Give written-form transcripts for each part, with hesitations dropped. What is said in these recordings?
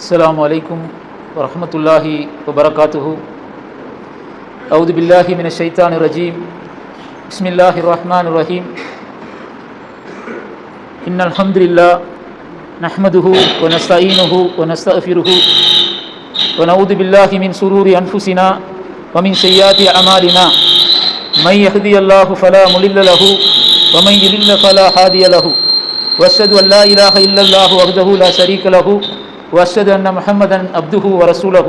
السلام عليكم ورحمة الله وبركاته. أعوذ بالله من الشيطان الرجيم. بسم الله الرحمن الرحيم. إن الحمد لله نحمده ونستعينه ونستغفره ونعوذ بالله من شرور أنفسنا ومن سيئات أعمالنا. من يهدي الله فلا مضل له ومن يضلل فلا هادي له. وأشهد أن لا إله إلا الله وحده لا شريك له وأشهد أن محمدا عبده ورسوله.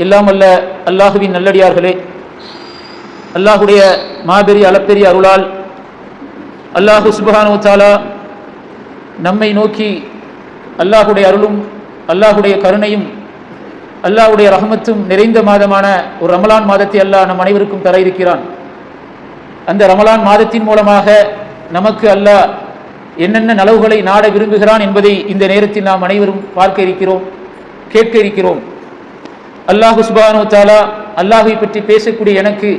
எல்லாம் அல்ல அல்லாஹுவின் நல்லடியார்களே, அல்லாஹுடைய மாபெரிய அளப்பெரிய அருளால் அல்லாஹு சுப்ஹானஹு வ தஆலா நம்மை நோக்கி அல்லாஹுடைய அருளும் அல்லாஹுடைய கருணையும் அல்லாஹுடைய ரஹமத்தும் நிறைந்த மாதமான ஒரு ரமலான் மாதத்தை அல்லாஹ் நம் அனைவருக்கும் தர இருக்கிறான். அந்த ரமலான் மாதத்தின் மூலமாக நமக்கு அல்லாஹ் என்னென்ன நலவுகளை நாட விரும்புகிறான் என்பதை இந்த நேரத்தில் நாம் அனைவரும் பார்க்க இருக்கிறோம், கேட்க இருக்கிறோம். அல்லாஹு சுப்ஹானஹு வ தஆலா அல்லாஹை பற்றி பேசக்கூடிய எனக்கு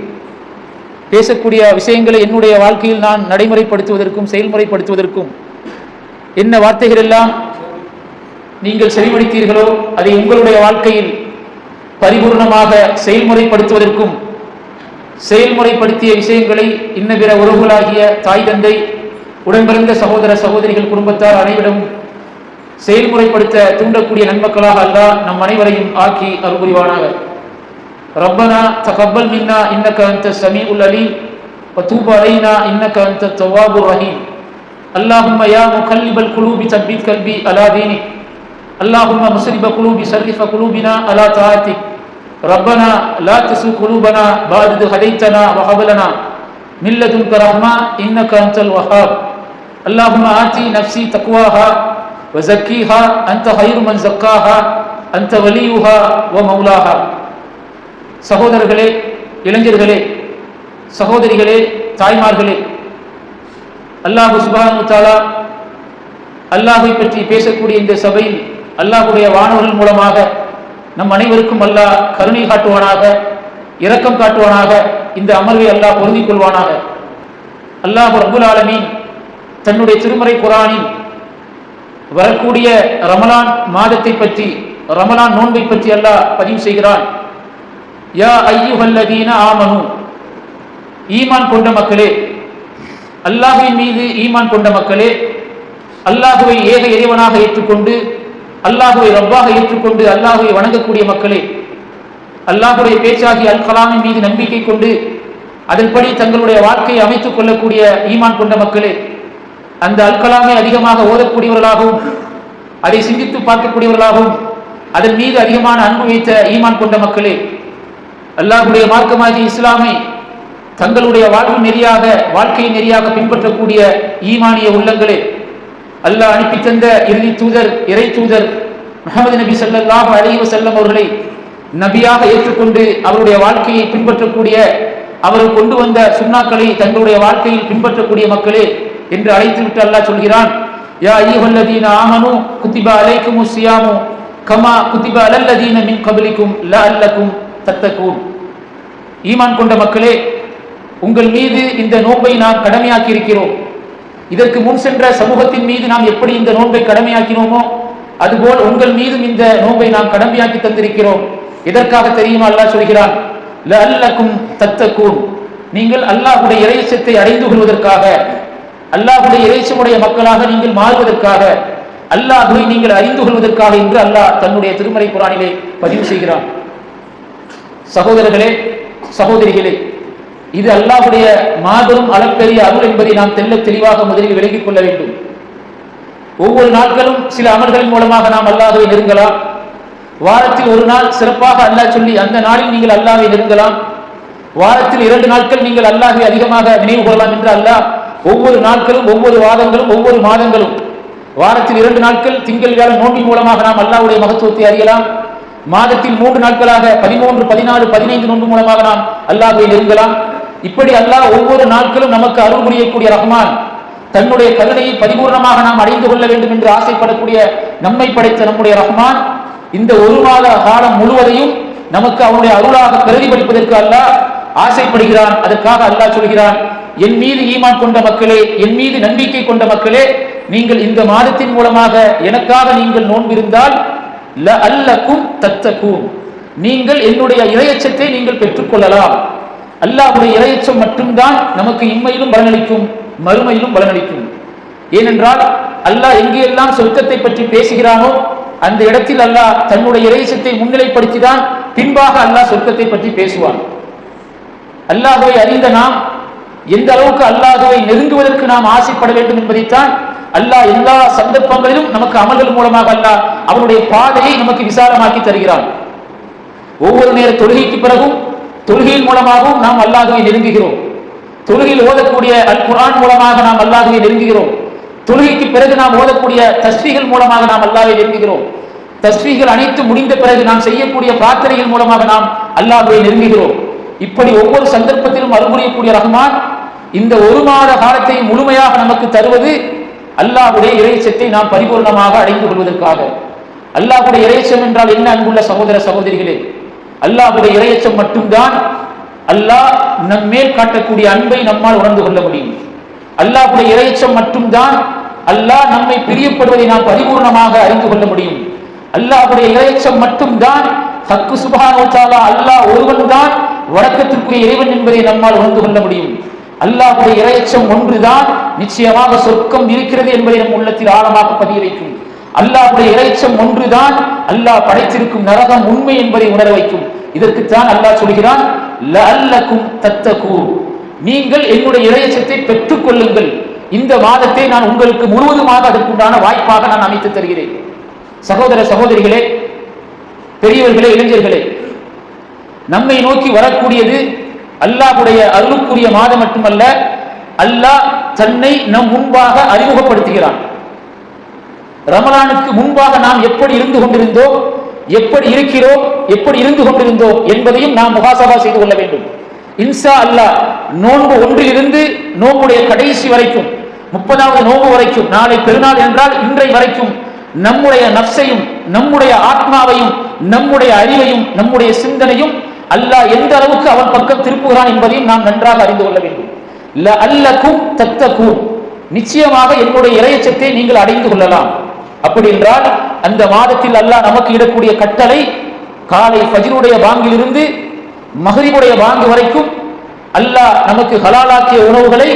பேசக்கூடிய விஷயங்களை என்னுடைய வாழ்க்கையில் நான் நடைமுறைப்படுத்துவதற்கும் செயல்முறைப்படுத்துவதற்கும் என்ன வார்த்தைகள் எல்லாம் நீங்கள் செவிமடுத்தீர்களோ அதை உங்களுடைய வாழ்க்கையில் பரிபூர்ணமாக செயல்முறைப்படுத்துவதற்கும் செயல்முறைப்படுத்திய விஷயங்களை இன்ன பிற உறவுகளாகிய தாய் தந்தை உடன்பிறந்த சகோதர சகோதரிகள் குடும்பத்தார் அனைவரும் செயல்முறைப்படுத்த தூண்டக்கூடிய நன்மக்களாக அல்லாஹ் நம் அனைவரையும் ஆக்கி அருள் புரிவானாக. ரப்பனா தகப்பல் மின்னா இன்னக அன்த ஸமீஉல் அலீம் வ தூப் அலைனா இன்னக அன்த தவ்வாபுர் ரஹீம். அல்லாஹும்ம யா முகல்லிபல் குலூபி தப்பித் கல்பி அலா தீனிக். அல்லாஹும்ம முஸ்ரிப குலூபி ஸர்ரிஃப குலூபினா அலா தாஅத்திக். ரப்பனா லா துஸிக் குலூபனா பஅத இத் ஹதைத்தனா வ ஹப் லனா மின் லதுன்க ரஹ்மா இன்னக அன்தல் வஹ்ஹாப். அல்லாஹும்ம ஆதி நஃப்ஸி தக்வாஹா வ ஸக்கிஹா அன்த கைரு மன் ஸக்காஹா அன்த வலியுஹா வ மௌலாஹா. சகோதரர்களே, இளைஞர்களே, சகோதரிகளே, தாய்மார்களே, அல்லாஹு சுப்ஹானஹு வ தஆலா அல்லாஹை பற்றி பேசக்கூடிய இந்த சபையில் அல்லாஹுடைய வானவர்கள் மூலமாக நம் அனைவருக்கும் அல்லாஹ் கருணை காட்டுவானாக, இரக்கம் காட்டுவானாக. இந்த அமர்வை அல்லாஹ் பொருந்திக் கொள்வானாக. அல்லாஹ் ரப்புல் ஆலமீன் தன்னுடைய திருமறை குர்ஆனில் வரக்கூடிய ரமலான் மாதத்தை பற்றி, ரமலான் நோன்பை பற்றி அல்லாஹ் பதிவு செய்கிறான். யா அய்யுஹல்லதீன ஆமனு, ஈமான் கொண்ட மக்களே, அல்லாஹ்வின் மீது ஈமான் கொண்ட மக்களே, அல்லாஹுவை ஏக இறைவனாக ஏற்றுக்கொண்டு அல்லாஹுவை ரப்பாக ஏற்றுக்கொண்டு அல்லாஹுவை வணங்கக்கூடிய மக்களே, அல்லாஹுடைய பேச்சாகி அல் கலாமின் மீது நம்பிக்கை கொண்டு அதன்படி தங்களுடைய வாழ்க்கையை அமைத்துக் கொள்ளக்கூடிய ஈமான் கொண்ட மக்களே, அந்த அல் கலாமை அதிகமாக ஓதக்கூடியவர்களாகவும் அதை சிந்தித்து பார்க்கக்கூடியவர்களாகவும் அதன் மீது அதிகமான அன்பு வைத்த ஈமான் கொண்ட மக்களே, அல்லாஹுடைய மார்க்கமாகிய இஸ்லாமை தங்களுடைய வாழ்வு நெறியாக, வாழ்க்கை நெறியாக பின்பற்றக்கூடிய ஈமானிய உள்ளங்களே, அல்லாஹ் அனுப்பி தந்த இறுதி தூதர், இறை தூதர் முஹம்மது நபி ஸல்லல்லாஹு அலைஹி வஸல்லம் அவர்களை நபியாக ஏற்றுக்கொண்டு அவருடைய வாழ்க்கையை பின்பற்றக்கூடிய, அவர் கொண்டு வந்த சுன்னாக்களை தங்களுடைய வாழ்க்கையில் பின்பற்றக்கூடிய மக்களே என்று அழைத்துவிட்டு அல்லாஹ் சொல்கிறான். யா அய்யுஹல்லதீன ஆமனு குத்திப அலைக்குமுஸ் ஸியாமு கமா குத்திப அலல்லதீன மின் கப்லிக்கும் லஅல்லக்கும் தத்தகூன். ஈமான் கொண்ட மக்களே, உங்கள் மீது இந்த நோன்பை நாம் கடமையாக்கி இருக்கிறோம். இதற்கு முன் சென்ற சமூகத்தின் மீது நாம் எப்படி இந்த நோன்பை கடமையாக்கினோமோ அதுபோல் உங்கள் மீதும் இந்த நோன்பை நாம் கடமையாக்கி தந்திருக்கிறோம். எதற்காக தெரியுமா? அல்லாஹ் சொல்கிறான், லஅல்லக்கும் தத்தகூன், நீங்கள் அல்லாஹ்வுடைய இறைச்சத்தை அடைந்து கொள்வதற்காக, அல்லாஹ்வுடைய இறைச்சமுடைய மக்களாக நீங்கள் மாறுவதற்காக, அல்லாஹ்வை நீங்கள் அறிந்து கொள்வதற்காக என்று அல்லாஹ் தன்னுடைய திருமறை குர்ஆனிலே பதிவு செய்கிறான். சகோதரர்களே, சகோதரிகளே, இது அல்லாஹ்வுடைய மாபெரும் அளப்பெரிய அருள் என்பதை நாம் தெள்ளத் தெளிவாக முதலில் விளங்கிக் கொள்ள வேண்டும். ஒவ்வொரு நாட்களும் சில அமல்களின் மூலமாக நாம் அல்லாஹ்வை நெருங்கலாம். வாரத்தில் ஒரு நாள் சிறப்பாக அல்லாஹ் சொல்லி அந்த நாளில் நீங்கள் அல்லாஹ்வை நெருங்கலாம். வாரத்தில் 2 நாட்கள் நீங்கள் அல்லாஹ்வை அதிகமாக நினைவு கொள்ளலாம் என்று அல்லாஹ் ஒவ்வொரு நாட்களும், ஒவ்வொரு வாதங்களும், ஒவ்வொரு மாதங்களும், வாரத்தில் 2 நாட்கள் திங்கள் வியாழன் நோன்பின் மூலமாக நாம் அல்லாஹ்வுடைய மகத்துவத்தை அறியலாம். மாதத்தில் 3 நாட்களாக 13, 14, 15 நோன்பு மூலமாக நாம் அல்லாஹ்வை நெருங்கலாம். இப்படி அல்லாஹ் ஒவ்வொரு நாட்களும் நமக்கு அருள் புரியக்கூடிய ரஹ்மான், தன்னுடைய கருணையை பரிபூர்ணமாக நாம் அடைந்து கொள்ள வேண்டும் என்று ஆசைப்படக்கூடிய நம்மை படைத்த நம்முடைய ரஹ்மான் இந்த ஒரு மாத காலம் முழுவதையும் நமக்கு அவனுடைய அருளாக பிரதிபலிப்பதற்கு அல்லாஹ் ஆசைப்படுகிறான். அதற்காக அல்லாஹ் சொல்கிறான், என் மீது ஈமான் கொண்ட மக்களே, என் மீது நம்பிக்கை கொண்ட மக்களே, நீங்கள் இந்த மாதத்தின் மூலமாக எனக்காக நீங்கள் நோன்பிருந்தால் லஅல்லக்கும் தத்தகூன், நீங்கள் என்னுடைய இறையச்சத்தை நீங்கள் பெற்றுக்கொள்ளலாம். அல்லாஹ்வுடைய இறையச்சம் மட்டும்தான் நமக்கு இம்மையிலும் பலனளிக்கும், மறுமையிலும் பலனளிக்கும். ஏனென்றால் அல்லாஹ் எங்கெல்லாம் சொர்க்கத்தை பற்றி பேசுகிறானோ அந்த இடத்தில் அல்லாஹ் தன்னுடைய இறையச்சத்தை முன்னிலைப்படுத்திதான் பின்பாக அல்லாஹ் சொர்க்கத்தை பற்றி பேசுவான். அல்லாஹ்வை அறிந்த நாம் எந்த அளவுக்கு அல்லாஹ்வை நெருங்குவதற்கு நாம் ஆசைப்பட வேண்டும் என்பதைத்தான் அல்லாஹ் எல்லா சந்தர்ப்பங்களிலும் நமக்கு அமல்கள் மூலமாக அல்லாஹ் அவனுடைய பாதையை நமக்கு விசாலமாக்கி தருகிறான். ஒவ்வொரு நேர தொழுகைக்கு பிறகும் தொழுகையின் மூலமாகவும் நாம் அல்லாஹ்வை நெருங்குகிறோம். தொழுகையில் ஓதக்கூடிய அல் குர்ஆன் மூலமாக நாம் அல்லாஹ்வை நெருங்குகிறோம். தொழுகைக்கு பிறகு நாம் ஓதக்கூடிய தஸ்பீஹ்கள் மூலமாக நாம் அல்லாஹ்வை நெருங்குகிறோம். தஸ்பீஹ்கள் அனைத்து முடிந்த பிறகு நாம் செய்யக்கூடிய பிரார்த்தனைகள் மூலமாக நாம் அல்லாஹ்வை நெருங்குகிறோம். இப்படி ஒவ்வொரு சந்தர்ப்பத்திலும் அருள்புரியக்கூடிய ரஹ்மான் இந்த ஒரு மாத காலத்தை முழுமையாக நமக்கு தருவது அல்லாஹ்வுடைய இறைச்சத்தை நாம் பரிபூர்ணமாக அடைந்து கொள்வதற்காக. அல்லாஹ்வுடைய இறைச்சம் என்றால் என்ன அன்புள்ள சகோதர சகோதரிகளே? அல்லாஹ்வுடைய இறைச்சம் மட்டும்தான் அல்லாஹ் நம்மேல் காட்டக்கூடிய அன்பை நம்மால் உணர்ந்து கொள்ள முடியும். அல்லாஹ்வுடைய இறைச்சம் மட்டும்தான் அல்லாஹ் நம்மை பிரியப்படுவதை நாம் பரிபூர்ணமாக அறிந்து கொள்ள முடியும். அல்லாஹ்வுடைய இறைச்சம் மட்டும்தான் ஹக்கு சுப்ஹானஹு வ தஆலா அல்லாஹ் ஒருவன் தான் வணக்கத்திற்குரிய இறைவன் என்பதை நம்மால் உணர்ந்து கொள்ள முடியும். அல்லாஹ்வுடைய இறைச்சம் ஒன்றுதான் நிச்சயமாக சொர்க்கம் இருக்கிறது என்பதை நம் உள்ளத்தில் ஆழமாக பதிய வைக்கும். அல்லாஹ்வுடைய இறைச்சம் ஒன்றுதான் அல்லாஹ் படைத்திருக்கும் நரகம் உண்மை என்பதை உணர வைக்கும். இதற்குத்தான் அல்லாஹ் சொல்கிறான், லஅல்லக்கும் தத்தகூன், நீங்கள் என்னுடைய இறைச்சத்தை பெற்றுக் கொள்ளுங்கள். இந்த மாதத்தை நான் உங்களுக்கு முழுவதுமாக அதற்குண்டான வாய்ப்பாக நான் அமைத்து தருகிறேன். சகோதர சகோதரிகளே, பெரியவர்களே, இளைஞர்களே, நம்மை நோக்கி வரக்கூடியது அல்லாஹ்வுடைய அருளுக்குரிய மாதம் மட்டுமல்ல, அல்லாஹ் தன்னை நம் முன்பாக அறிமுகப்படுத்துகிறான். ரமலானுக்கு முன்பாக நாம் எப்படி இருந்து கொண்டிருந்தோம், எப்படி இருக்கிறோம், எப்படி இருந்து கொண்டிருந்தோம் என்பதையும் நாம் முகாசபா செய்து கொள்ள வேண்டும். இன்ஷா அல்லாஹ் நோன்பு ஒன்றிலிருந்து நோன்புடைய கடைசி வரைக்கும் 30வது நோன்பு வரைக்கும், நாளை பெருநாள் என்றால் இன்றை வரைக்கும் நம்முடைய நஃப்ஸையும் நம்முடைய ஆத்மாவையும் நம்முடைய அறிவையும் நம்முடைய சிந்தனையும் அல்லாஹ் எந்த அளவுக்கு அவன் பக்கம் திருப்புகிறான் என்பதையும் நாம் நன்றாக அறிந்து கொள்ள வேண்டும். லஅல்லக்கும் தத்தகூன், நிச்சயமாக என்னுடைய இறையச்சத்தை நீங்கள் அடைந்து கொள்ளலாம். அப்படி என்றால் அந்த மாதத்தில் அல்லாஹ் நமக்கு இடக்கூடிய கட்டளை, காலை ஃபஜ்ருடைய பாங்கிலிருந்து மக்ரிபுடைய பாங்கு வரைக்கும் அல்லாஹ் நமக்கு ஹலாலாக்கிய உணவுகளை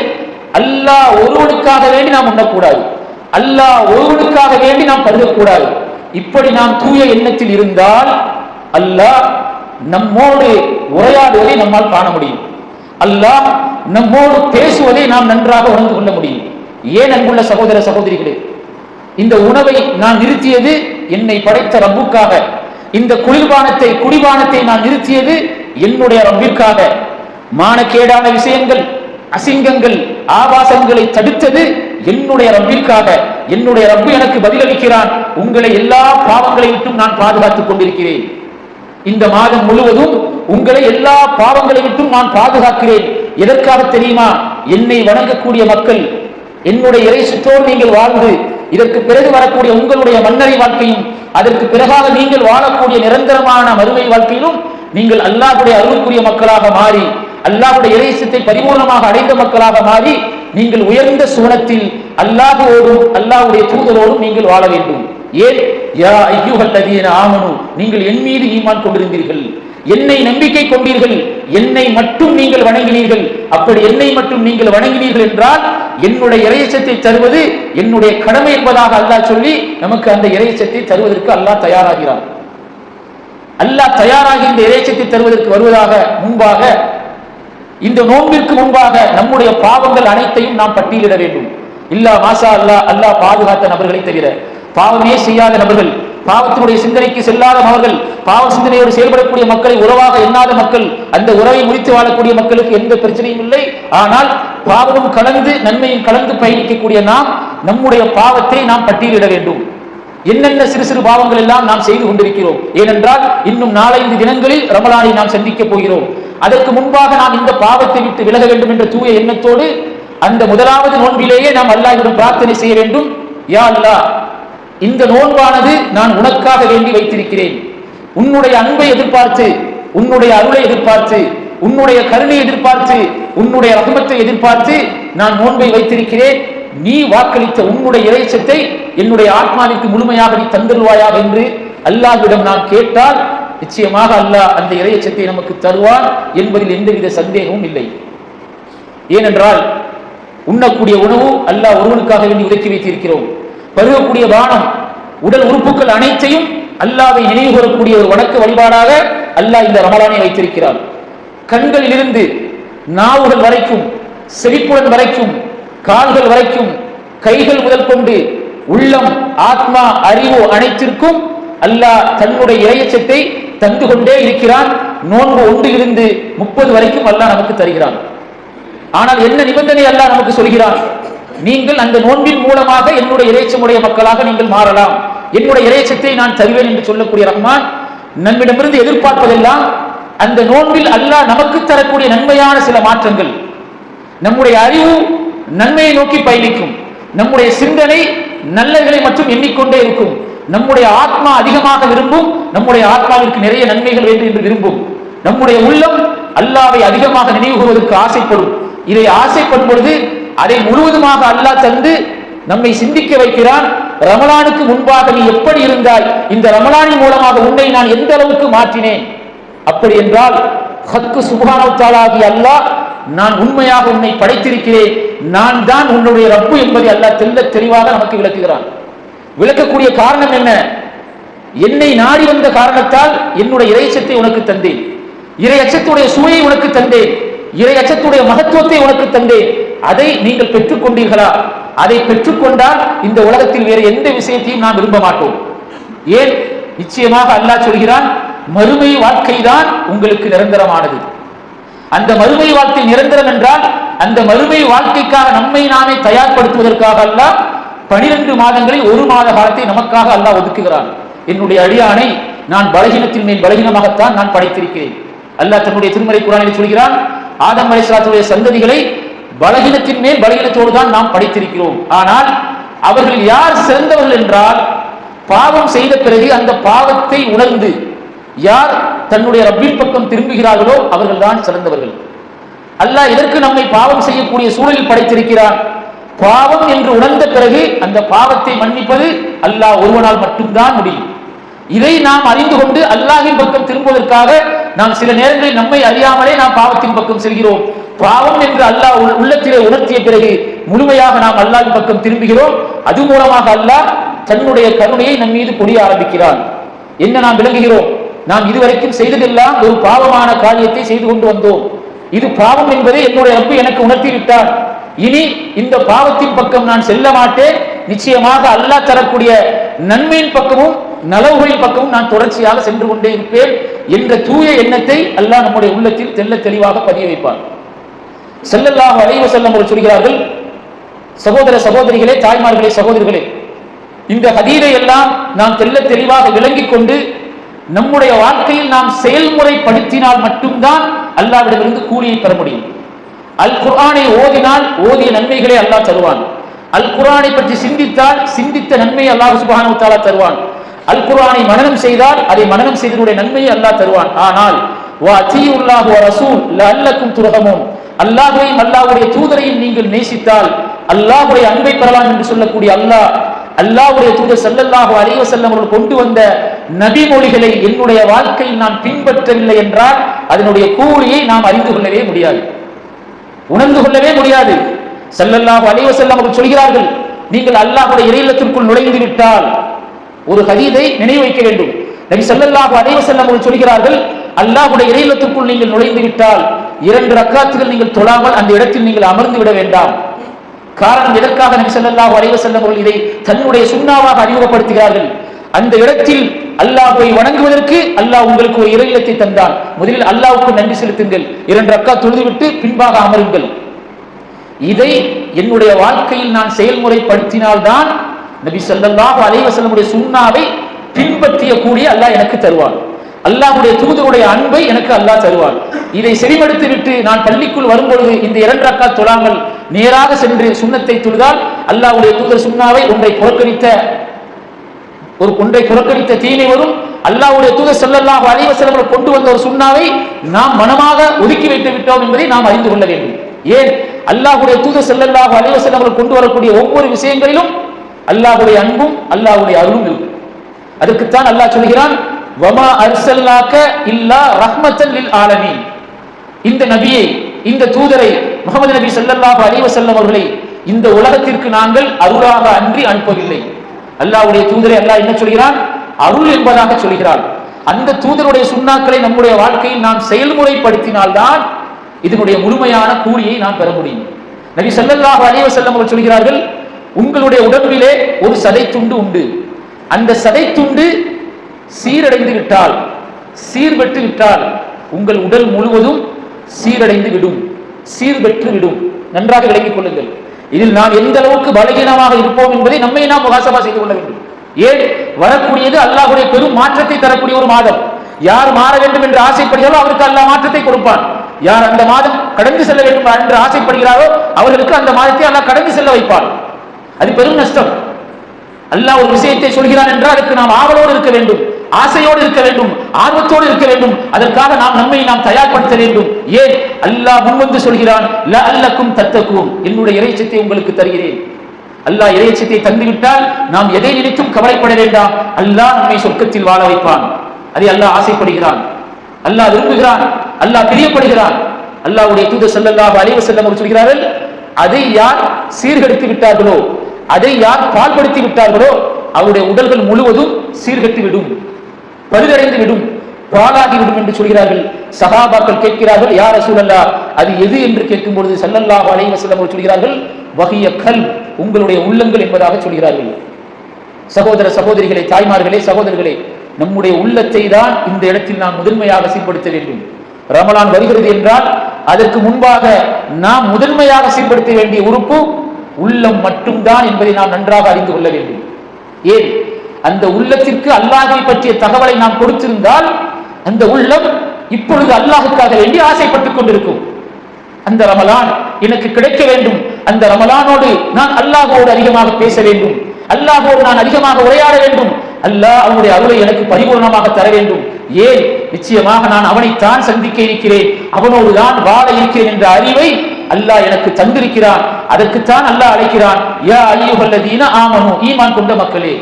அல்லாஹ் ஒருவனுக்காக வேண்டி நாம் உண்ணக்கூடாது, அல்லாஹ் ஒருவனுக்காக வேண்டி நாம் பருகக்கூடாது. இப்படி நாம் தூய எண்ணத்தில் இருந்தால் அல்லாஹ் நம்மோடு உரையாடுவதை நம்மால் காண முடியும். அல்லாஹ் நம்மோடு பேசுவதை நாம் நன்றாக உணர்ந்து கொள்ள முடியும். ஏன் அன்புள்ள சகோதர சகோதரிகளே, இந்த உணவை நான் நிறுத்தியது என்னை படைத்த ரப்புக்காக, இந்த குளிர்பானத்தை குடிபானத்தை நான் நிறுத்தியது என்னுடைய ரப்பிற்காக, மானக்கேடான விஷயங்கள் அசிங்கங்கள் ஆபாசங்களை தடுத்தது என்னுடைய ரப்பிற்காக. என்னுடைய ரப்பு எனக்கு பதிலளிக்கிறான், உங்களை எல்லா பாவங்களை விட்டும் நான் பாதுகாத்துக் கொண்டிருக்கிறேன். இந்த மாதம் முழுவதும் உங்களை எல்லா பாவங்களை விட்டும் நான் பாதுகாக்கிறேன். எதற்காக தெரியுமா? என்னை வணங்கக்கூடிய மக்கள், என்னுடைய இறைசுற்றோடு நீங்கள் வாழ்ந்து இதற்கு பிறகு வரக்கூடிய உங்களுடைய மன்னரை வாழ்க்கையும் அதற்கு பிறகாக நீங்கள் வாழக்கூடிய நிரந்தரமான மறுமை வாழ்க்கையிலும் நீங்கள் அல்லாஹ்வுடைய அருளுக்குரிய மக்களாக மாறி அல்லாஹ்வுடைய இறைச்சத்தை பரிபூர்ணமாக அடைந்த மக்களாக மாறி நீங்கள் உயர்ந்த சுவனத்தில் அல்லாஹ்வோடும் அல்லாஹ்வுடைய தூதரோடும் நீங்கள் வாழ வேண்டும். ஏன்? யா அய்யுஹல்லதீன ஆமனு, நீங்கள் என் மீது ஈமான் கொண்டிருந்தீர்கள், என்னை நம்பிக்கை கொண்டீர்கள், என்னை மட்டும் நீங்கள் வணங்கினீர்கள். அப்படி என்னை மட்டும் நீங்கள் வணங்கினீர்கள் என்றால் என்னுடைய இறைச்சத்தை தருவது என்னுடைய கடமை என்பதாக அல்லாஹ் சொல்லி நமக்கு அந்த இறைச்சத்தை தருவதற்கு அல்லாஹ் தயாராகிறான். அல்லாஹ் தயாராகி இந்த இறைச்சத்தை தருவதற்கு வருவதாக முன்பாக, இந்த நோன்பிற்கு முன்பாக நம்முடைய பாவங்கள் அனைத்தையும் நாம் பட்டியலிட வேண்டும். இல்லா மாஷா அல்லாஹ், அல்லாஹ் பாதுகாத்த நபர்களை தவிர, பாவமே செய்யாத நபர்கள், பாவத்தினுடைய சிந்தனைக்கு செல்லாத அவர்கள், பாவ சிந்தனையோடு செயல்படக்கூடிய மக்களை உறவாக எண்ணாத மக்கள், அந்த உறவை முடித்து வாழக்கூடிய மக்களுக்கு எந்த பிரச்சனையும் இல்லை. ஆனால் பாவமும் கலந்து நன்மையும் கலந்து பயணிக்கக்கூடிய நாம் நம்முடைய பாவத்தை நாம் பட்டியலிட வேண்டும். என்னென்ன சிறு சிறு பாவங்கள் எல்லாம் நாம் செய்து கொண்டிருக்கிறோம். ஏனென்றால் இன்னும் 4-5 தினங்களில் ரமலானை நாம் சந்திக்க போகிறோம். அதற்கு முன்பாக நாம் இந்த பாவத்தை விட்டு விலக வேண்டும் என்ற தூய எண்ணத்தோடு அந்த முதலாவது நோன்பிலேயே நாம் அல்லாஹ்விடம் பிரார்த்தனை செய்ய வேண்டும். யா அல்லாஹ், இந்த நோன்பானது நான் உனக்காக வேண்டி வைத்திருக்கிறேன். உன்னுடைய அன்பை எதிர்பார்த்து, உன்னுடைய அருளை எதிர்பார்த்து, உன்னுடைய கருணை எதிர்பார்த்து, உன்னுடைய ரஹ்மத்தை எதிர்பார்த்து நான் நோன்பை வைத்திருக்கிறேன். நீ வாக்களித்த உன்னுடைய இறைச்சத்தை என்னுடைய ஆத்மாவிற்கு முழுமையாக நீ தந்தருவாயாக என்று அல்லாஹ்விடம் நாம் கேட்டால் நிச்சயமாக அல்லாஹ் அந்த இறைச்சத்தை நமக்கு தருவான் என்பதில் எந்தவித சந்தேகமும் இல்லை. ஏனென்றால் உண்ணக்கூடிய உணவு அல்லாஹ் ஒருவனுக்காக வேண்டி ஒதுக்கி வைத்திருக்கிறோம். பருகக்கூடிய பானம், உடல் உறுப்புகள் அனைத்தையும் அல்லாஹ்வை நினைவு கூறக்கூடிய ஒரு வணக்க வழிபாடாக அல்லாஹ் இந்த ரமலானை வைத்திருக்கிறார். கண்களிலிருந்து நாவுகள் வரைக்கும், செவிப்புலன் வரைக்கும், கால்கள் வரைக்கும், கைகள் முதல் கொண்டு உள்ளம், ஆத்மா, அறிவு அனைத்திற்கும் அல்லாஹ் தன்னுடைய இறையச்சத்தை தந்து கொண்டே இருக்கிறான். நோன்பு 1 to 30 வரைக்கும் அல்லாஹ் நமக்கு தருகிறான். ஆனால் என்ன நிபந்தனை அல்லாஹ் நமக்கு சொல்கிறான்? நீங்கள் அந்த நோன்பின் மூலமாக என்னுடைய இறைச்சமுடைய மக்களாக நீங்கள் மாறலாம், என்னுடைய இறைச்சத்தை நான் தருவேன் என்று சொல்லக்கூடிய ரஹ்மான் நம்மிடமிருந்து எதிர்பார்ப்பதெல்லாம் அந்த நோன்பில் அல்லாஹ் நமக்கு தரக்கூடிய நன்மையான சில மாற்றங்கள். நம்முடைய அறிவு நன்மையை நோக்கி பயணிக்கும், நம்முடைய சிந்தனை நல்லவைகளை மட்டும் எண்ணிக்கொண்டே இருக்கும், நம்முடைய ஆத்மா அதிகமாக விரும்பும், நம்முடைய ஆத்மாவிற்கு நிறைய நன்மைகள் வேண்டும் என்று விரும்பும், நம்முடைய உள்ளம் அல்லாஹ்வை அதிகமாக நினைவு கூறுவதற்கு ஆசைப்படும். இதை ஆசைப்படும் பொழுது அதை முழுவதுமாக அல்லாஹ் தந்து நம்மை சிந்திக்க வைக்கிறான். ரமலானுக்கு முன்பாக நீ எப்படி இருந்தாய், இந்த ரமலானின் மூலமாக உன்னை நான் எந்த அளவுக்கு மாற்றினேன். அப்படி என்றால் ஹக்கு சுப்ஹானஹு வ தஆலா ஆகிய அல்லாஹ் நான் உண்மையாக உன்னை படைத்திருக்கிறேன், நான் தான் உன்னுடைய ரப்பு என்பதை அல்லாஹ் தெள்ளத் தெளிவாக நமக்கு விளக்குகிறான். விளக்கக்கூடிய காரணம் என்ன? என்னை நாடி வந்த காரணத்தால் என்னுடைய இறைச்சத்தை உனக்கு தந்தேன், இறையச்சத்துடைய சுவையை உனக்கு தந்தேன், இறையச்சத்துடைய மகத்துவத்தை உனக்கு தந்தேன். அதை நீங்கள் பெற்றுக் கொண்டீர்களா? அதை பெற்றுக்கொண்டால் இந்த உலகத்தில் வேறு எந்த விஷயத்தையும் நாம் விரும்ப மாட்டோம். ஏன்? நிச்சயமாக அல்லாஹ் சொல்கிறான், மறுமை வாழ்க்கை தான் உங்களுக்கு நிரந்தரமானது. அந்த மறுமை வாழ்க்கை நிரந்தரம் என்றால் அந்த மறுமை வாழ்க்கைக்காக நம்மை நாமே தயார்படுத்துவதற்காக அல்லாஹ் 12 மாதங்களில் 1 மாத காலத்தை நமக்காக அல்லாஹ் ஒதுக்குகிறான். என்னுடைய அடியானை நான் பலகீனத்தின் மேல் பலகீனமாகத்தான் நான் படைத்திருக்கிறேன். அல்லாஹ் தன்னுடைய திருமறை குர்ஆனில் சொல்கிறான், ஆதம் அலைஹிஸ்ஸலாத்துடைய சந்ததிகளை பலகீனத்தின் மேல் பலகீனத்தோடு தான் நாம் படைத்திருக்கிறோம். ஆனால் அவர்கள் யார் சிறந்தவர்கள் என்றால், பாவம் செய்த பிறகு அந்த பாவத்தை உணர்ந்து யார் தன்னுடைய ரப்பின் பக்கம் திரும்புகிறார்களோ அவர்கள் தான் சிறந்தவர்கள். அல்லாஹ் இதற்கு நம்மை பாவம் செய்யக்கூடிய சூழலில் படைத்திருக்கிறான். பாவம் என்று உணர்ந்த பிறகு அந்த பாவத்தை மன்னிப்பது அல்லாஹ் ஒருவனால் மட்டும்தான் முடியும். இதை நாம் அறிந்து கொண்டு அல்லாஹ்வின் பக்கம் திரும்புவதற்காக நாம் சில நேரங்களில் நம்மை அறியாமலே நாம் பாவத்தின் பக்கம் செல்கிறோம். பாவம் என்று அல்லாஹ் உள்ளத்திலே உணர்த்திய பிறகு முழுமையாக நாம் அல்லாஹ்வின் பக்கம் திரும்புகிறோம். அது மூலமாக அல்லாஹ் தன்னுடைய கருணையை நம் மீது பொழிய ஆரம்பிக்கிறான். என்ன நாம் விளங்குகிறோம்? நாம் இதுவரைக்கும் செய்ததெல்லாம் ஒரு பாவமான காரியத்தை செய்து கொண்டு வந்தோம். இது பாவம் என்பதை என்னுடைய ரப்பு எனக்கு உணர்த்தி விட்டான். இனி இந்த பாவத்தின் பக்கம் நான் செல்ல மாட்டேன். நிச்சயமாக அல்லாஹ் தரக்கூடிய நன்மையின் பக்கமும் நலவுகளின் பக்கமும் நான் தொடர்ச்சியாக சென்று கொண்டே இருப்பேன் என்ற தூய எண்ணத்தை அல்லாஹ் நம்முடைய உள்ளத்தில் தெள்ளத் தெளிவாக பதிய வைப்பான். ஸல்லல்லாஹு அலைஹி வஸல்லம் அவர்கள் சொல்கிறார்கள், சகோதர சகோதரிகளே, தாய்மார்களே, சகோதரிகளே, இந்த ஹதீஸை எல்லாம் நாம் தெள்ளத் தெளிவாக விளங்கிக் கொண்டு நம்முடைய வாழ்க்கையில் நாம் செயல்முறைப்படுத்தினால் மட்டும்தான் அல்லாஹ்விடமிருந்து கூலியை பெற முடியும். அல் குர்ஆனை ஓதினால் ஓதிய நன்மைகளை அல்லாஹ் தருவான். அல் குர்ஆனை பற்றி சிந்தித்தால் சிந்தித்த நன்மையை அல்லாஹ் சுப்ஹானஹு வ தஆலா தருவான். அல் குர்ஆனை மனனம் செய்தால் அதை மனனம் செய்ததனுடைய நன்மையை அல்லாஹ் தருவான். ஆனால் வா அத்தீயுல்லாஹு வ ரசூல் லஅல்லக்கும் துர்ஹமூன், அல்லாஹ்வையும் அல்லாஹ்வுடைய தூதரையும் நீங்கள் நேசித்தால் அல்லாஹ்வுடைய அன்பை பெறலாம் என்று சொல்லக்கூடிய அல்லாஹ்வுடைய தூதர் ஸல்லல்லாஹு அலைஹி வஸல்லம் அவர்கள் கொண்டு வந்த நபி மொழிகளை என்னுடைய வாழ்க்கையில் நான் பின்பற்றவில்லை என்றால் அதனுடைய கூலியை நாம் அறிந்து கொள்ளவே முடியாது, உணர்ந்து கொள்ளவே முடியாது. ஸல்லல்லாஹு அலைஹி வஸல்லம் அவர்கள் சொல்கிறார்கள், நீங்கள் அல்லாஹ்வுடைய இறையில்லத்திற்குள் நுழைந்து விட்டால் ஒரு ஹதீஸை நினைவு வைக்க வேண்டும். நபி ஸல்லல்லாஹு அலைஹி வஸல்லம் அவர்கள் சொல்கிறார்கள், அல்லாஹ்வுடைய இறையில்லத்திற்குள் நீங்கள் நுழைந்து விட்டால் 2 ரக்காத்துகள் நீங்கள் தொழாமல் அந்த இடத்தில் நீங்கள் அமர்ந்து விட வேண்டாம். காரணம் எதற்காக நபி ஸல்லல்லாஹு அலைஹி வஸல்லம் அவர்கள் இதை தன்னுடைய சுன்னாவாக அறிமுகப்படுத்துகிறார்கள்? அந்த இடத்தில் அல்லாஹ்வை வணங்குவதற்கு அல்லாஹ் உங்களுக்கு ஒரு இறையில்லத்தை தந்தான். முதலில் அல்லாஹ்வுக்கு நன்றி செலுத்துங்கள், 2 ரக்காத் தொழுதுவிட்டு பின்பாக அமருங்கள். இதை என்னுடைய வாழ்க்கையில் நான் செயல்முறைப்படுத்தினால்தான் நபி ஸல்லல்லாஹு அலைஹி வஸல்லமுடைய சுன்னாவை பின்பற்றிய கூடிய அல்லாஹ் எனக்கு தருவான். அல்லாஹ்வுடைய தூதருடைய அன்பை எனக்கு அல்லாஹ் தருவான். இதை செறிமடுத்து விட்டு நான் பள்ளிக்குள் வரும்பொழுது இந்த 2 ரக்காத் தொழாமல் நேராக சென்று சுன்னத்தை தொழுதால் அல்லாஹ்வுடைய தூதர் சுன்னாவை ஒன்றை புறக்கணித்த தீனை வரும். அல்லாஹ்வுடைய தூதர் ஸல்லல்லாஹு அலைஹி வஸல்லம் கொண்டு வந்த ஒரு சுன்னாவை நாம் மனமாக ஒதுக்கி வைத்து விட்டோம் என்பதை நாம் அறிந்து கொள்ள வேண்டும். ஏன்? அல்லாஹ்வுடைய தூதர் ஸல்லல்லாஹு அலைஹி வஸல்லம் அவர்கள் கொண்டு வரக்கூடிய ஒவ்வொரு விஷயங்களிலும் அல்லாஹ்வுடைய அன்பும் அல்லாஹ்வுடைய அருளும் இருக்கும். அதுக்குத்தான் அல்லாஹ் சொல்கிறான், வமா அர்சல்னாக இல்லா ரஹ்மத்தன் லில் ஆலமீன். இந்த நபியை, இந்த தூதரை, முஹம்மது நபி ஸல்லல்லாஹு அலைஹி வஸல்லம் அவர்களை இந்த உலகத்திற்கு நாங்கள் அருளாக அன்றி அனுப்பவில்லை. அல்லாஹ்வுடைய தூதரை அல்லாஹ் என்ன சொல்கிறான்? அருள் என்பதாக சொல்கிறான். அந்த தூதருடைய சுன்னாக்களை நம்முடைய வாழ்க்கையில் நாம் செயல்முறைப்படுத்தினால்தான் இதனுடைய முழுமையான கூலியை நாம் பெற முடியும். நபி ஸல்லல்லாஹு அலைஹி வஸல்லம் அவர்கள் சொல்கிறார்கள், உங்களுடைய உடம்பிலே ஒரு சதை துண்டு உண்டு. அந்த சதை துண்டு சீரடைந்து விட்டால், சீர்பெற்று விட்டால் உங்கள் உடல் முழுவதும் சீரடைந்து விடும், சீர்பெற்று விடும். நன்றாக விளங்கிக் கொள்ளுங்கள். இதில் நாம் எந்த அளவுக்கு பலகீனமாக இருப்போம் என்பதை நம்மை நாம் முகாசபா செய்து கொள்ள வேண்டும். ஏன் வரக்கூடியது அல்லாஹ்வுடைய பெரும் மாற்றத்தை தரக்கூடிய ஒரு மாதம். யார் மாற வேண்டும் என்று ஆசைப்படுகிறாரோ அவருக்கு அல்லாஹ் மாற்றத்தை கொடுப்பான். யார் அந்த மாதம் கடந்து செல்ல வேண்டும் என்று ஆசைப்படுகிறாரோ அவர்களுக்கு அந்த மாதத்தை அல்லாஹ் கடந்து செல்ல வைப்பான். அது பெரும் நஷ்டம். அல்லாஹ் ஒரு விஷயத்தை சொல்கிறான் என்றால் அதுக்கு நாம் ஆவலோடு இருக்க வேண்டும், ஆசையோடு இருக்க வேண்டும், ஆர்வத்தோடு இருக்க வேண்டும். அதற்காக நம்மை நாம் தயார்படுத்த வேண்டும். ஏன் அல்லாஹ் முன்வந்து சொல்கிறான், லஅல்லக்கும் தத்தக்கும், என்னுடைய இறைச்சத்தை உங்களுக்கு தருகிறேன். அல்லாஹ் இறைச்சத்தை தந்துவிட்டால் நாம் எதை நினைத்தும் கவலைப்பட வேண்டாம். அல்லாஹ் நம்மை சொர்க்கத்தில் வாழ வைப்பான். அதை அல்லாஹ் ஆசைப்படுகிறான், அல்லாஹ் விரும்புகிறான், அல்லாஹ் பிரியப்படுகிறான். அல்லாஹ்வுடைய தூதர் ஸல்லல்லாஹு அலைஹி வஸல்லம் அவர்கள் சொல்கிறார்கள், அதை யார் சீர்கெடுத்து விட்டார்களோ, அதை யார் பால்படுத்தி விட்டார்களோ அவருடைய உடல்கள் முழுவதும் சீர்கெட்டு விடும், பழுதடைந்து விடும், பாழாகி விடும் என்று சொல்கிறார்கள். சஹாபாக்கள் கேட்கிறார்கள், யா ரசூலல்லாஹ் அது எது என்று கேட்கும் பொழுது ஸல்லல்லாஹு அலைஹி வஸல்லம் அவர்கள் சொல்கிறார்கள், வஹிய கல், உங்களுடைய உள்ளங்கள் என்பதாக சொல்கிறார்கள். சகோதர சகோதரிகளே, தாய்மார்களே, சகோதரர்களே, நம்முடைய உள்ளத்தை தான் இந்த இடத்தில் நாம் முதன்மையாக சீர்படுத்த வேண்டும். ரமலான் வருகிறது என்றால் அதற்கு முன்பாக நாம் முதன்மையாக சீர்படுத்த வேண்டிய உறுப்பு உள்ளம் மட்டும்தான் என்பதை நாம் நன்றாக அறிந்து கொள்ள வேண்டும். ஏன் அந்த உள்ளத்திற்கு அல்லாஹ்வை பற்றிய தகவலை நாம் கொடுத்திருந்தால் அந்த உள்ளம் இப்பொழுது அல்லாஹ்வுக்காக வேண்டி ஆசைப்பட்டுக் கொண்டிருக்கும். அந்த ரமலான் எனக்கு கிடைக்க வேண்டும், அந்த ரமலானோடு நான் அல்லாஹ்வோடு அதிகமாக பேச வேண்டும், அல்லாஹ்வோடு நான் அதிகமாக உரையாட வேண்டும், அல்லாஹ் அவனுடைய அருளை எனக்கு பரிபூர்ணமாக தர வேண்டும். ஏன் நிச்சயமாக நான் அவனைத்தான் சந்திக்க இருக்கிறேன், அவனோடு தான் வாழ இருக்கிறேன் என்ற அறிவை அல்லாஹ் எனக்கு தந்திருக்கிறான். அதற்குத்தான் அல்லாஹ் அழைக்கிறான், யா அய்யுஹல்லதீன ஆமனு, ஈமான் கொண்ட மக்களே.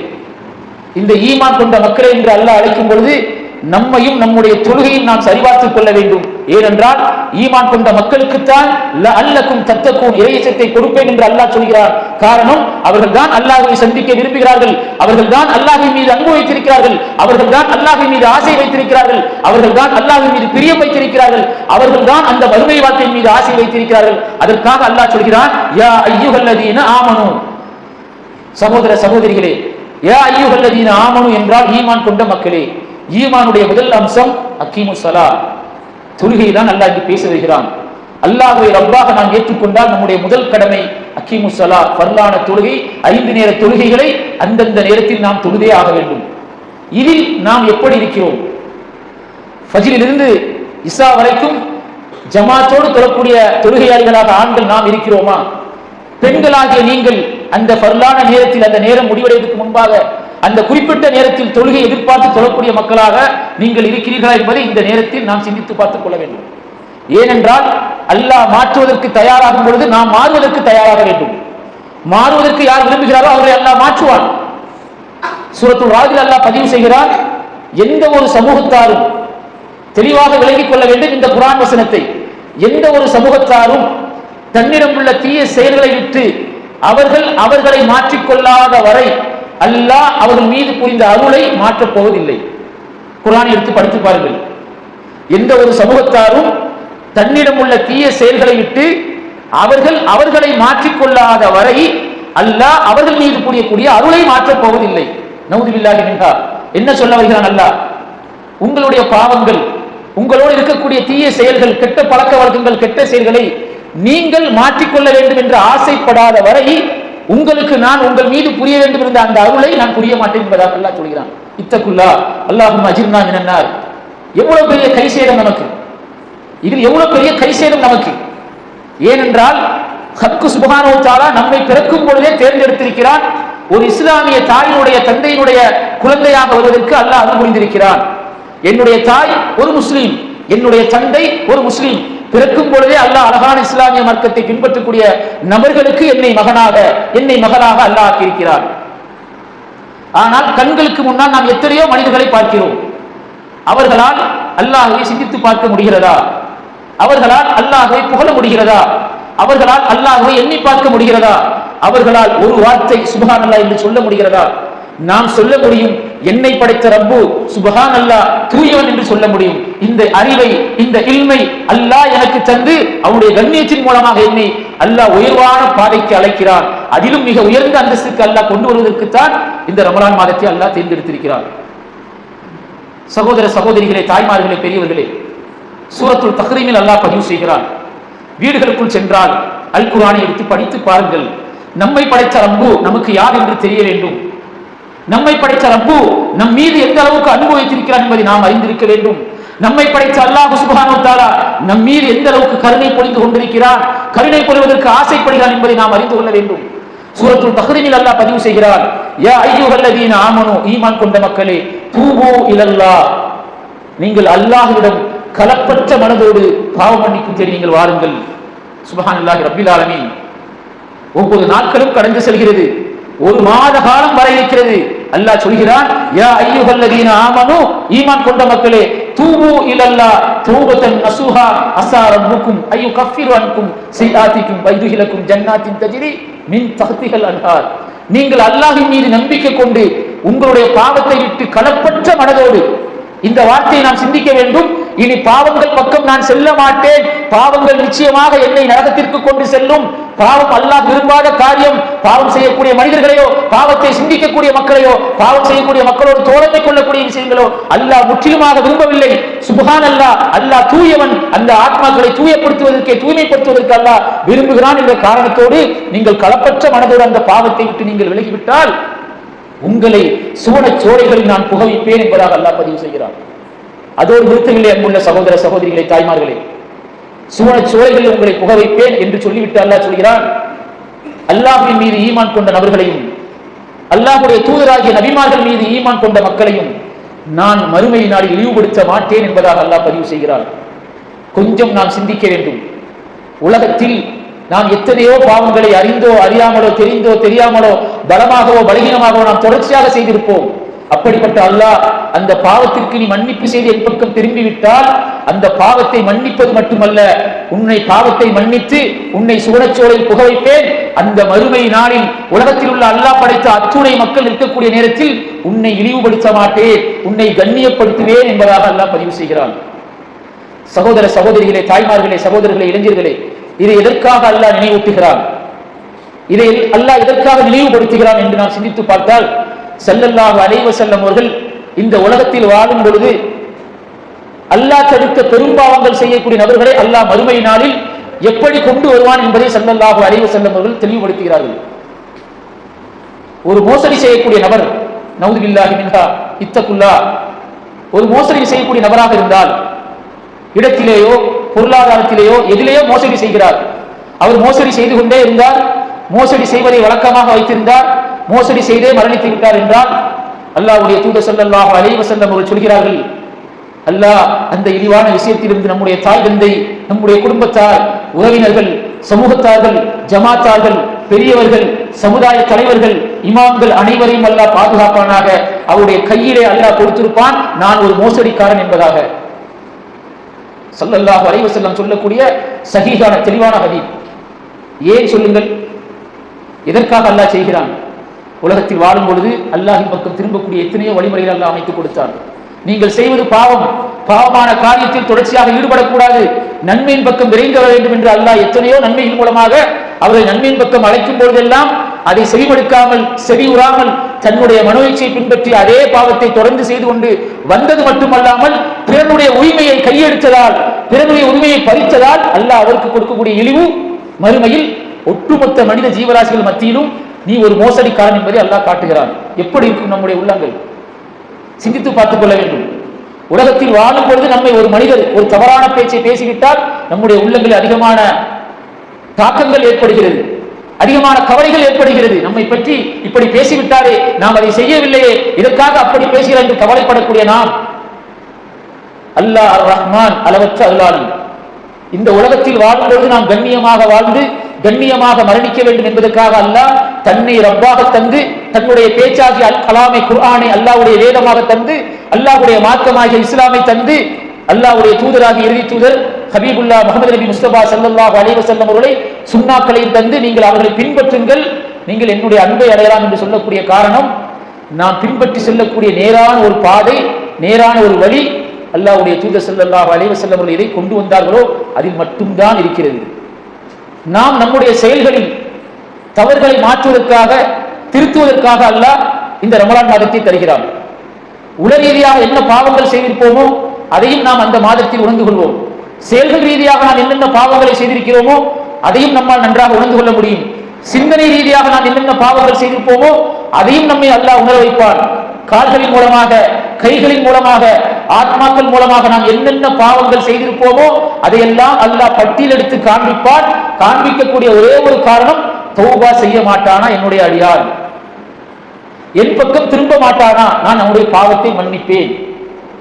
இந்த ஈமான் கொண்ட மக்களே என்று அல்லாஹ் அழைக்கும் பொழுது நம்மையும் நம்முடைய தொழுகையும் நாம் சரிபார்த்துக் கொள்ள வேண்டும். ஏனென்றால் ஈமான் கொண்ட மக்களுக்குத்தான் லஅல்லக்கும் தத்தக்கும் இறைச்சத்தை கொடுப்பேன் என்று அல்லாஹ் சொல்கிறார். காரணம், அவர்கள் தான் அல்லாஹ்வை சந்திக்க விரும்புகிறார்கள், அவர்கள் தான் அல்லாஹ்வின் மீது அன்பு வைத்திருக்கிறார்கள், அவர்கள் தான் அல்லாஹ்வின் மீது ஆசை வைத்திருக்கிறார்கள், அவர்கள் தான் அல்லாஹ்வின் மீது பிரியம் வைத்திருக்கிறார்கள், அவர்கள் தான் அந்த வறுமை வாழ்க்கையின் மீது ஆசை வைத்திருக்கிறார்கள். அதற்காக அல்லாஹ் சொல்கிறான், யா அய்யுஹல்லதீன ஆமனு, சகோதர சகோதரிகளே, யா அய்யுஹல்லதீன ஆமனு என்றால் ஈமான் கொண்ட மக்களே. ஈமானுடைய முதல் அம்சம் அக்கீமுஸ் ஸலாத், தொழுகையை தான் அல்லாஹ் இங்கு பேச வருகிறான். அல்லாஹ்வை ரப்பாக நாம் ஏற்றுக்கொண்டால் நம்முடைய முதல் கடமை அக்கீமுஸ் ஸலாத், ஃபர்லான தொழுகை, 5 நேர தொழுகைகளை அந்தந்த நேரத்தில் நாம் தொழுதே ஆக வேண்டும். இதில் நாம் எப்படி இருக்கிறோம்? ஃபஜ்ரிலிருந்து இஷா வரைக்கும் ஜமாத்தோடு தொழக்கூடிய தொழுகையாளிகளாக ஆண்கள் நாம் இருக்கிறோமா? பெண்களாகிய நீங்கள் அந்த ஃபர்லான நேரத்தில், அந்த நேரம் முடிவடைவதற்கு முன்பாக அந்த குறிப்பிட்ட நேரத்தில் தொழுகை எதிர்பார்த்து தொழக்கூடிய மக்களாக நீங்கள் இருக்கிறீர்களா என்பதை இந்த நேரத்தில் நாம் சிந்தித்து பார்த்துக் கொள்ள வேண்டும். ஏனென்றால் அல்லாஹ் மாற்றுவதற்கு தயாராகும் பொழுது நாம் மாறுவதற்கு தயாராக வேண்டும். மாறுவதற்கு யார் விரும்புகிறாரோ அவரை அல்லாஹ் மாற்றுவான். சூரத்துல் ராதில் அல்லாஹ் பதிவு செய்கிறார், எந்த ஒரு சமூகத்தாரும் தெளிவாக விளங்கிக் கொள்ள வேண்டும் இந்த குர்ஆன் வசனத்தை. எந்த ஒரு சமூகத்தாரும் தன்னிடம் உள்ள தீய செயல்களை விட்டு அவர்களை மாற்றிக்கொள்ளாத வரை அல்லாஹ் அவர்கள் மீது புரிந்த அருளை மாற்றப் போவதில்லை. குர்ஆனை எடுத்து படித்து பாருங்கள். எந்த ஒரு சமூகத்தாரும் தன்னிடம் உள்ள தீய செயல்களை விட்டு அவர்களை மாற்றிக்கொள்ளாத வரை அல்லாஹ் அவர்கள் மீது புரியக்கூடிய அருளை மாற்றப் போவதில்லை. நவுது பில்லாஹி மின்ஹா. என்ன சொல்ல வருகிறான் அல்லாஹ்? உங்களுடைய பாவங்கள், உங்களோடு இருக்கக்கூடிய தீய செயல்கள், கெட்ட பழக்க வழக்கங்கள், கெட்ட செயல்களை நீங்கள் மாற்றிக்கொள்ள வேண்டும் என்று ஆசைப்படாத வரை உங்களுக்கு நான் உங்கள் மீது புரிய வேண்டும் என்ற அந்த அருளை நான் புரிய மாட்டேன் என்பதாக அல்லாஹ் சொல்கிறான். இத்தகுல்லா அல்லாஹும்ம அஜிர்னா மினன்னார். எவ்வளவு பெரிய கைசேதம் நமக்கு, இதில் எவ்வளவு பெரிய கைசேதம் நமக்கு. ஏனென்றால் ஹக்கு சுப்ஹானஹு வ தஆலா நம்மை பிறக்கும் பொழுதே தேர்ந்தெடுத்திருக்கிறான். ஒரு இஸ்லாமிய தாயினுடைய தந்தையினுடைய குழந்தையாக வருவதற்கு அல்லாஹ் அருள் புரிந்திருக்கிறான். என்னுடைய தாய் ஒரு முஸ்லீம், என்னுடைய தந்தை ஒரு முஸ்லீம், பிறக்கும் பொழுதே அல்லாஹ் அழகான இஸ்லாமிய மார்க்கத்தை பின்பற்றக்கூடிய நபர்களுக்கு என்னை மகனாக அல்லாஹ் ஆக்கியிருக்கிறார். ஆனால் கண்களுக்கு முன்னால் நாம் எத்தனையோ மனிதர்களை பார்க்கிறோம். அவர்களால் அல்லாஹ்வை சிந்தித்து பார்க்க முடிகிறதா? அவர்களால் அல்லாஹ்வை புகழ முடிகிறதா? அவர்களால் அல்லாஹ்வை எண்ணி பார்க்க முடிகிறதா? அவர்களால் ஒரு வார்த்தை சுப்ஹானல்லாஹ் என்று சொல்ல முடிகிறதா? நாம் சொல்ல முடியும், என்னை படைத்த ரப்பு சுப்ஹானல்லாஹ் தூயவன் என்று சொல்ல முடியும். இந்த அறிவை, இந்த இல்மை அல்லாஹ் எனக்கு தந்து அவனுடைய கண்ணியத்தின் மூலமாக என்னை அல்லாஹ் உயர்வான பாதைக்கு அழைக்கிறான். அதிலும் மிக உயர்ந்த அந்தஸ்துக்கு அல்லாஹ் கொண்டு வருவதற்குத்தான் இந்த ரமலான் மாதத்தை அல்லாஹ் தேர்ந்தெடுத்திருக்கிறார். சகோதர சகோதரிகளே, தாய்மார்களே, பெரியவர்களே, சூரத்துல் தஹ்ரீமில் அல்லாஹ் பதிவு செய்கிறான். வீடுகளுக்குள் சென்றால் அல் குர்ஆனை எடுத்து படித்து பாருங்கள். நம்மை படைத்த ரப்பு நமக்கு யார் என்று தெரிய வேண்டும். நம்மை படைத்த ரப்பு நம் மீது எந்த அளவுக்கு அன்பு வைத்திருக்கிறான் என்பதை நாம் அறிந்திருக்க வேண்டும். நம்மை படைத்த அல்லாஹ் சுப்ஹானஹு வ தஆலா நம் மீது எந்த அளவுக்கு கருணை பொழிந்து கொண்டிருக்கிறான், கருணை பொழிவதற்கு ஆசைப்படுகிறான் என்பதை நாம் அறிந்து கொள்ள வேண்டும். சூரத்துல் தஹ்ரீமில் அல்லாஹ் பதிவு செய்கிறான், யா அய்யுஹல்லதீன ஆமனு, ஈமான் கொண்ட மக்களே, தூபு இலல்லாஹ், நீங்கள் அல்லாஹ்விடம் கலப்பற்ற மனதோடு பாவ மன்னிப்பு தேடி நீங்கள் வாருங்கள். சுப்ஹானல்லாஹி ரப்பில் ஆலமீன். ஒவ்வொரு நாட்களும் கடந்து செல்கிறது, ஒரு மாத காலம் வரை இருக்கிறது. அல்லாஹ் சொல்கிறான், யா அய்யுஹல்லதீன ஆமனு, ஈமான் கொண்ட மக்களே, தூபு இலல்லாஹ் தௌபத்தன் நஸூஹா அஸா ரப்புக்கும் அய்யுகஃபிரு அன்கும் ஸையாத்திக்கும் வயதுஹிலக்கும் ஜன்னாத்தின் தஜ்ரி மின் தஹ்திஹல் அன்ஹார். நீங்கள் அல்லாஹ்வின் மீது நம்பிக்கை கொண்டு உங்களுடைய பாவத்தை விட்டு களப்பற்ற மனதோடு, இந்த வார்த்தையை நாம் சிந்திக்க வேண்டும். இனி பாவங்கள் பக்கம் நான் செல்ல மாட்டேன், பாவங்கள் நிச்சயமாக என்னை நரகத்திற்கு கொண்டு செல்லும், பாவம் அல்லாஹ் விரும்பாத காரியம், பாவம் செய்யக்கூடிய மனிதர்களையோ, பாவத்தை சிந்திக்கக்கூடிய மக்களையோ, பாவம் செய்யக்கூடிய மக்களோடு தோழமை கொள்ளக்கூடிய விஷயங்களோ அல்லாஹ் முற்றிலுமாக விரும்பவில்லை. சுப்ஹானல்லாஹ், அல்லாஹ் தூயவன். அந்த ஆத்மாக்களை தூயப்படுத்துவதற்கு, தூய்மைப்படுத்துவதற்கு அல்லாஹ் விரும்புகிறான் என்ற காரணத்தோடு நீங்கள் களப்பற்ற மனதோடு அந்த பாவத்தை விட்டு நீங்கள் விலகிவிட்டால் உங்களை சுவனச் சோலைகளில் நான் புகவிப்பேன் என்பதாக அல்லாஹ் பதிவு செய்கிறார். அதோடு நிறுத்தவில்லை. அன்புள்ள சகோதர சகோதரிகளை, தாய்மார்களே, சுவனச் சோலைகளில் உங்களை புக வைப்பேன் என்று சொல்லிவிட்டு அல்லாஹ் சொல்கிறான், அல்லாஹ்வின் மீது ஈமான் கொண்ட நபர்களையும் அல்லாஹ்வுடைய தூதராகிய நபிமார்கள் மீது ஈமான் கொண்ட மக்களையும் நான் மறுமை நாளில் இழிவுபடுத்த மாட்டேன் என்பதாக அல்லாஹ் பதிவு செய்கிறார். கொஞ்சம் நாம் சிந்திக்க வேண்டும். உலகத்தில் நாம் எத்தனையோ பாவங்களை அறிந்தோ அறியாமலோ, தெரிந்தோ தெரியாமலோ, பலமாகவோ பலகீனமாகவோ நாம் தொடர்ச்சியாக செய்திருப்போம். அப்படிப்பட்ட அல்லாஹ் அந்த பாவத்திற்கு நீ மன்னிப்பு செய்து என் பக்கம் திரும்பிவிட்டால் அந்த பாவத்தை மன்னிப்பது மட்டுமல்ல, உன்னை பாவத்தை மன்னித்து உன்னை சுவனச்சோலையில் புக வைப்பேன். அந்த மறுமை நாளில் உலகத்தில் உள்ள அல்லாஹ் படைத்த அத்துணை மக்கள் இருக்கக்கூடிய நேரத்தில் உன்னை இழிவுபடுத்த மாட்டேன், உன்னை கண்ணியப்படுத்துவேன் என்பதாக அல்லாஹ் பதிவு செய்கிறான். சகோதர சகோதரிகளே, தாய்மார்களே, சகோதரர்களே, இளைஞர்களே, இதை எதற்காக அல்லாஹ் நினைவூட்டுகிறான்? இதை அல்லாஹ் எதற்காக நினைவுபடுத்துகிறான் என்று நாம் சிந்தித்து பார்த்தால், ஸல்லல்லாஹு அலைஹி வஸல்லம் அவர்கள் இந்த உலகத்தில் வாழும் பொழுது அல்லாஹ் தடுத்த பெரும்பாவங்கள் செய்யக்கூடிய நபர்களை அல்லாஹ் மறுமை நாளில் எப்படி கொண்டு வருவான் என்பதை ஸல்லல்லாஹு அலைஹி வஸல்லம் அவர்கள் தெளிவுபடுத்துகிறார்கள். ஒரு மோசடி செய்யக்கூடிய நபர், நவுது பில்லாஹி மின்ஹா இத்தகுல்லா, ஒரு மோசடி செய்யக்கூடிய நபராக இருந்தால் இடத்திலேயோ பொருளாதாரத்திலேயோ எதிலேயோ மோசடி செய்கிறார். அவர் மோசடி செய்து கொண்டே இருந்தார், மோசடி செய்வதை வழக்கமாக வைத்திருந்தார், மோசடி செய்தே மரணித்து விட்டார் என்றால் அல்லாஹ்வுடைய தூதர் ஸல்லல்லாஹு அலைஹி வஸல்லம் அவர்கள் சொல்கிறார்கள், அல்லாஹ் அந்த இழிவான விஷயத்திலிருந்து நம்முடைய தாய் தந்தை, நம்முடைய குடும்பத்தார், உறவினர்கள், சமூகத்தார்கள், ஜமாத்தார்கள், பெரியவர்கள், சமுதாய தலைவர்கள், இமாம்கள் அனைவரையும் அல்லாஹ் பாதுகாப்பானாக. அவருடைய கையிலே அல்லாஹ் கொடுத்திருப்பான், நான் ஒரு மோசடிக்காரன் என்பதாக. ஸல்லல்லாஹு அலைஹி வஸல்லம் சொல்லக்கூடிய சஹீஹான தெளிவான ஹதீஸ். ஏன் சொல்லுங்கள், எதற்காக அல்லாஹ் செய்கிறான்? உலகத்தில் வாழும் பொழுது அல்லாஹ்வின் பக்கம் திரும்பக்கூடிய எத்தனையோ வழிமுறைகள் அல்லாஹ் அமைத்துக் கொடுத்தான். நீங்கள் செய்வது பாவம், பாவமான காரியத்தில் தொடர்ச்சியாக ஈடுபடக்கூடாது, நன்மையின் பக்கம் விரைந்து வர வேண்டும் என்று அல்லாஹ் எத்தனையோ நன்மையின் மூலமாக அவரை நன்மையின் பக்கம் அழைக்கும் பொழுதெல்லாம் அதை செவிமடுக்காமல், செவி உறாமல், தன்னுடைய மனோயிச்சை பின்பற்றி அதே பாவத்தை தொடர்ந்து செய்து கொண்டு வந்தது மட்டுமல்லாமல் பிறனுடைய உரிமையை கையெடுத்ததால், பிறனுடைய உரிமையை பறித்ததால் அல்லாஹ் அவருக்கு கொடுக்கக்கூடிய இழிவு மறுமையில் ஒட்டுமொத்த மனித ஜீவராசிகள் மத்தியிலும் நீ ஒரு மோசடிக்காரன் என்பதை அல்லாஹ் காட்டுகிறான். எப்படி இருக்கும் நம்முடைய உள்ளங்கள்? சிந்தித்து பார்த்துக் கொள்ள வேண்டும். உலகத்தில் வாழும் பொழுது நம்மை ஒரு மனிதர் ஒரு தவறான பேச்சை பேசிவிட்டால் நம்முடைய உள்ளங்களில் அதிகமான தாக்கங்கள் ஏற்படுகிறது, அதிகமான கவலைகள் ஏற்படுகிறது. நம்மை பற்றி இப்படி பேசிவிட்டாரே, நாம் அதை செய்யவில்லையே, இதற்காக அப்படி பேசுகிறார் என்று கவலைப்படக்கூடிய நாம், அல்லாஹ் அர் ரஹ்மான் அளவற்ற அருளாளன், இந்த உலகத்தில் வாழும்பொழுது நாம் கண்ணியமாக வாழ்ந்து கண்ணியமாக மரணிக்க வேண்டும் என்பதற்காக அல்லாஹ் தன்னை ரப்பாக தந்து, தன்னுடைய பேச்சாகிய அல் கலாமை குர்ஆனை அல்லாஹ்வுடைய வேதமாக தந்து, அல்லாஹ்வுடைய மார்க்கமாகிய இஸ்லாமை தந்து, அல்லாஹ்வுடைய தூதராகிய இறுதி தூதர் ஹபீபுல்லா முஹம்மது நபி முஸ்தபா ஸல்லல்லாஹு அலைஹி வஸல்லம் அவர்களை சுன்னாக்களையும் தந்து, நீங்கள் அவர்களை பின்பற்றுங்கள், நீங்கள் என்னுடைய அன்பை அடையலாம் என்று சொல்லக்கூடிய காரணம், நாம் பின்பற்றி செல்லக்கூடிய நேரான ஒரு பாதை, நேரான ஒரு வழி அல்லாஹ்வுடைய தூதர் ஸல்லல்லாஹு அலைஹி வஸல்லம் அவர்கள் எதை கொண்டு வந்தார்களோ அதில் மட்டும்தான் இருக்கிறது. நாம் நம்முடைய செயல்களில் தவறுகளை மாற்றுவதற்காக, திருத்துவதற்காக அல்லாஹ் இந்த ரமலான் மாதத்தை தருகிறான். உள ரீதியாக என்ன பாவங்கள் செய்திருப்போமோ அதையும் நாம் அந்த மாதத்தில் உணர்ந்து கொள்வோம். செயல்கள் ரீதியாக நாம் என்னென்ன பாவங்களை செய்திருக்கிறோமோ அதையும் நம்மால் நன்றாக உணர்ந்து கொள்ள முடியும். சிந்தனை ரீதியாக நாம் என்னென்ன பாவங்கள் செய்திருப்போமோ அதையும் நம்மை அல்லாஹ் உணர வைப்பான். கால்களின் மூலமாக, கைகளின் மூலமாக, ஆத்மாக்கள் மூலமாக நாம் என்னென்ன பாவங்கள் செய்திருப்போமோ அதையெல்லாம் அல்லாஹ் பட்டியல் எடுத்து காண்பிப்பான். காண்பிக்கக்கூடிய ஒரே ஒரு காரணம், தௌபா செய்ய மாட்டானா என்னுடைய அடியார், என் பக்கம் திரும்ப மாட்டானா நான் அவனுடைய பாவத்தை மன்னிப்பேன்.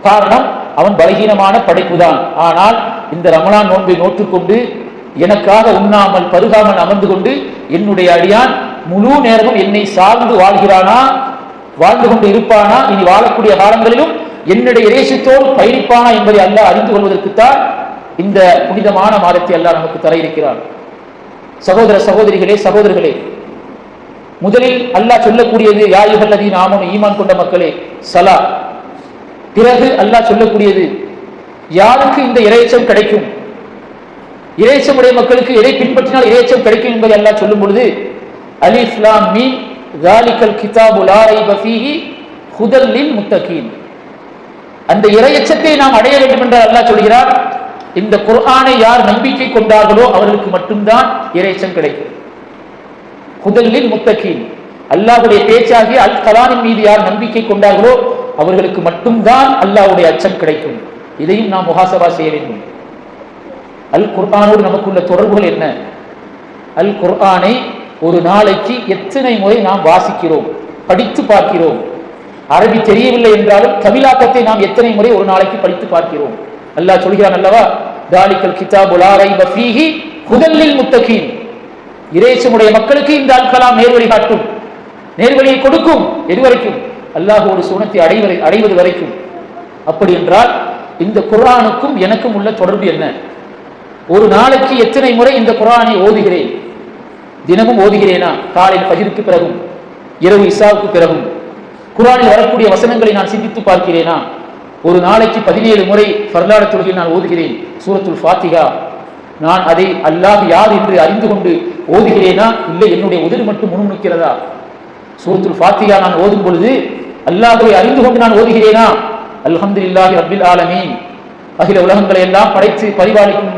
காரணம், அவன் பலகீனமான படைப்புதான். ஆனால் இந்த ரமலான் நோன்பை நோற்றுக்கொண்டு எனக்காக உண்ணாமல் பருகாமல் அமர்ந்து கொண்டு என்னுடைய அடியான் முழு நேரமும் என்னை சார்ந்து வாழ்கிறானா, வாழ்ந்து கொண்டு இருப்பானா, இனி வாழக்கூடிய காலங்களிலும் என்னுடைய இறைச்சத்தோடு பயணிப்பானா என்பதை அல்லாஹ் அறிந்து கொள்வதற்குத்தான் இந்த புனிதமான மாதத்தை அல்லாஹ் நமக்கு தர இருக்கிறான். சகோதர சகோதரிகளே, சகோதரர்களே, முதலில் அல்லாஹ் சொல்லக்கூடியது யா அய்யுஹல்லதீன ஆமனூ, ஈமான் கொண்ட மக்களே, ஸலா. பிறகு அல்லாஹ் சொல்லக்கூடியது யாருக்கு இந்த இறைச்சம் கிடைக்கும், இறைச்சமுடைய மக்களுக்கு எதை பின்பற்றினால் இறைச்சம் கிடைக்கும் என்பதை அல்லாஹ் சொல்லும் பொழுது அலிஃப் லாம் மீம் ஸாலிகல் கிதாபு லா ரைப ஃபீஹி ஹுதல் லில் முத்தகீன். அந்த இறைச்சத்தை நாம் அடைய வேண்டும் என்று அல்லாஹ் சொல்கிறார். இந்த குர்ஆனை யார் நம்பிக்கை கொண்டார்களோ அவர்களுக்கு மட்டும்தான் இறைச்சம் கிடைக்கும். ஹுதல் லில் முத்தகீன், அல்லாஹ்வுடைய பேச்சாகிய அல் கலாமின் மீது யார் நம்பிக்கை கொண்டார்களோ அவர்களுக்கு மட்டும்தான் அல்லாஹ்வுடைய அச்சம் கிடைக்கும். இதையும் நாம் முஹாசபா செய்ய வேண்டும். அல் குர்ஆனோடு நமக்குள்ள தொடர்புகள் என்ன? அல் குர்ஆனை ஒரு நாளைக்கு எத்தனை முறை நாம் வாசிக்கிறோம், படித்து பார்க்கிறோம்? அரபி தெரியவில்லை என்றாலும் தமிழாக்கத்தை நாம் எத்தனை முறை ஒரு நாளைக்கு படித்து பார்க்கிறோம்? அல்லாஹ் சொல்கிறான் அல்லவா, தாலிகல் கிதாபு லா ரைப ஃபீஹி ஹுதல் லில் முத்தகீன். இறைச்சமுடைய மக்களுக்கு இந்த அல் கலாம் நேர்வழி காட்டும், நேர்வழியை கொடுக்கும். எதுவரைக்கும்? அல்லாஹ்வோடு சுனத்தை அடைவது வரைக்கும். அப்படி என்றால் இந்த குர்ஆனுக்கும் எனக்கும் உள்ள தொடர்பு என்ன? ஒரு நாளைக்கு எத்தனை முறை இந்த குர்ஆனை ஓதுகிறேன்? தினமும் ஓதுகிறேனா? காலையில் ஃபஜ்ருக்கு பிறகும், இரவு இஷாவுக்கு பிறகும் குர்ஆனில் வரக்கூடிய வசனங்களை நான் சிந்தித்து பார்க்கிறேனா? ஒரு நாளைக்கு 17 முறை ஃபர்லான தொழுகையில் நான் ஓதுகிறேன் சூரத்துல் ஃபாத்திஹா. நான் அதை அல்லாஹ் யார் என்று அறிந்து கொண்டு ஓதுகிறேனா, இல்லை என்னுடைய உதடு மட்டும் முன்னுக்கிறதா? சூரத்துல் ஃபாத்திஹா நான் ஓதும் பொழுது அல்லாஹ்வை அறிந்து கொண்டு நான் ஓதுகிறேனா? அல்ஹம்துலில்லாஹி ரப்பில் ஆலமீன், அகில உலகங்களை எல்லாம் படைத்து பரிபாலிக்கும்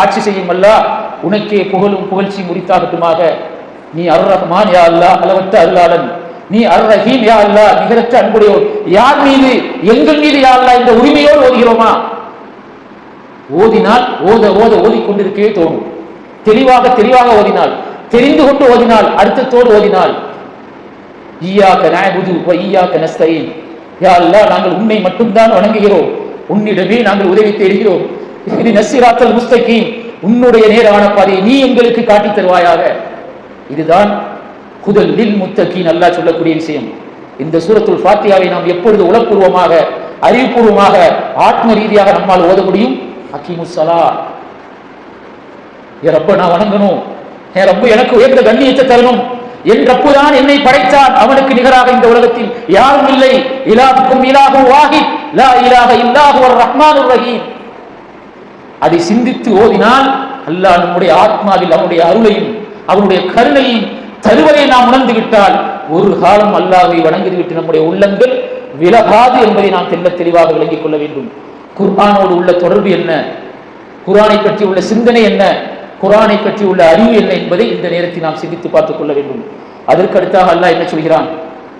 ஆட்சி செய்யும் அல்லாஹ், உனக்கே புகழும் புகழ்ச்சி முடித்தாகட்டுமாக. நீ அர் ரஹ்மான் யா அல்லாஹ், அளவற்ற அருளாளன். நீ அர் ரஹீம் யா அல்லாஹ், நிகரற்ற அன்புடையோர். யார் மீது? எங்கள் மீது யா அல்லாஹ் இந்த உரிமையோடு ஓதுகிறோமா? ஓதினால் ஓத ஓத ஓதிக்கொண்டிருக்கவே தோணும். தெளிவாக ஓதினால், தெரிந்து கொண்டு ஓதினால், அர்த்தத்தோடு ஓதினால், ஈயாக்க நஅபுது வ ஈயாக்க நஸ்தஈன், யா அல்லாஹ் நாங்கள் உன்னை மட்டும்தான் வணங்குகிறோம், உன்னிடமே நாங்கள் உதவி தேடுகிறோம். இது நஸ்ஸிராத்தல் முஸ்தகீம், உன்னுடைய நேரான பாதையை நீ எங்களுக்கு காட்டி தருவாயாக. இதுதான் ஹுதல் லில் முத்தகீன் அல்லாஹ் சொல்லக்கூடிய விஷயம். இந்த சூரத்துல் ஃபாத்திஹாவை நாம் எப்பொழுது உளப்பூர்வமாக, அறிவுபூர்வமாக, ஆத்ம ரீதியாக நம்மால் ஓத முடியும்? அகீமுஸ் ஸலா, என் ரப்ப நான் வணங்கணும், என் ரப்பு எனக்கு உயர்ந்த கண்ணியத்தை தரணும், என் ரப்பு தான் என்னை படைத்தான், அவனுக்கு நிகராக இந்த உலகத்தில் யாரும் இல்லை. இலாஹுக்கும் இலாஹு வாஹித் லா இலாஹ இல்லாஹு அர் ரஹ்மானுர் ரஹீம். அதை சிந்தித்து ஓதினால் அல்லாஹ் நம்முடைய ஆத்மாவில் அவனுடைய அருளையும் அவனுடைய கருணையும் தருவதை நாம் உணர்ந்து விட்டால் ஒரு காலம் அல்லாஹ்வை வணங்கிவிட்டு நம்முடைய உள்ளங்கள் விலகாது என்பதை நாம் தெளிவாக விளங்கிக் கொள்ள வேண்டும். குர்ஆனோடு உள்ள தொடர்பு என்ன, குர்ஆனை பற்றி உள்ள சிந்தனை என்ன, குர்ஆனை பற்றி உள்ள அறிவு என்ன என்பதை இந்த நேரத்தில் நாம் சிந்தித்து பார்த்துக் கொள்ள வேண்டும். அதற்கு அடுத்தாக அல்லாஹ் என்ன சொல்கிறான்?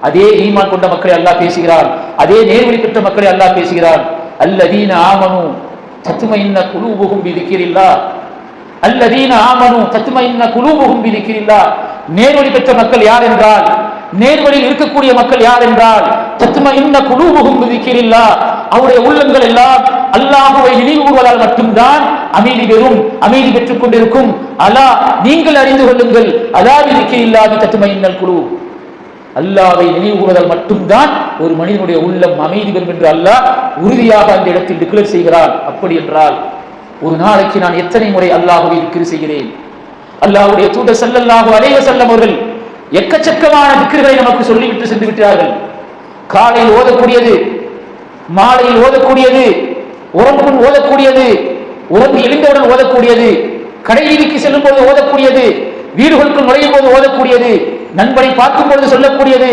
அதே ஈமான் கொண்ட மக்களை அல்லாஹ் பேசுகிறான், அதே நேர்வழி பெற்ற மக்களை அல்லாஹ் பேசுகிறான். அல்லதீன ஆமனு தத்மைன்ன குலூபுஹும் பிதிக்ரில்லாஹ், அல்லதீன ஆமனு தத்மைன்ன குலூபுஹும் பிதிக்ரில்லாஹ். நேர்வழி பெற்ற மக்கள் யார் என்றால், நேர்வழியில் இருக்கக்கூடிய மக்கள் யார் என்றால், தத்மைன்ன குலூபுஹும் பிதிக்ரில்லாஹ், அவருடைய உள்ளங்கள் எல்லாம் அல்லாஹுவை நினைவு கூறுவதால் மட்டும்தான் அமைதி பெறும், அமைதி பெற்றுக் கொண்டிருக்கும். அலா நீங்கள் அறிந்து கொள்ளுங்கள், அலாவிற்கு இல்லாத தத்துமையினல் குழு, அல்லாஹ்வை நினைவு கூறுவதால் மட்டும்தான் ஒரு மனிதனுடைய உள்ளம் அமைதி பெறும் என்று அல்லாஹ் உறுதியாக அந்த இடத்தில் டிக்ளேர் செய்கிறார். அப்படி என்றால் ஒரு நாளைக்கு நான் எத்தனை முறை அல்லாஹ்வை திக்ர் செய்கிறேன்? அல்லாஹ்வுடைய தூதர் ஸல்லல்லாஹு அலைஹி வஸல்லம் அவர்கள் எக்கச்சக்கமான திக்ர்களை நமக்கு சொல்லிவிட்டு சென்று விட்டார்கள். காலையில் ஓதக்கூடியது, மாலையில் ஓதக்கூடியது, உறங்கும் ஓதக்கூடியது, உறங்கி எழுந்தவுடன் ஓதக்கூடியது, கடை வீதிக்கு செல்லும் போது ஓதக்கூடியது, வீடுகளுக்குள் நுழையும் போது ஓதக்கூடியது, நண்பனை பார்க்கும் பொழுது சொல்லக்கூடியது,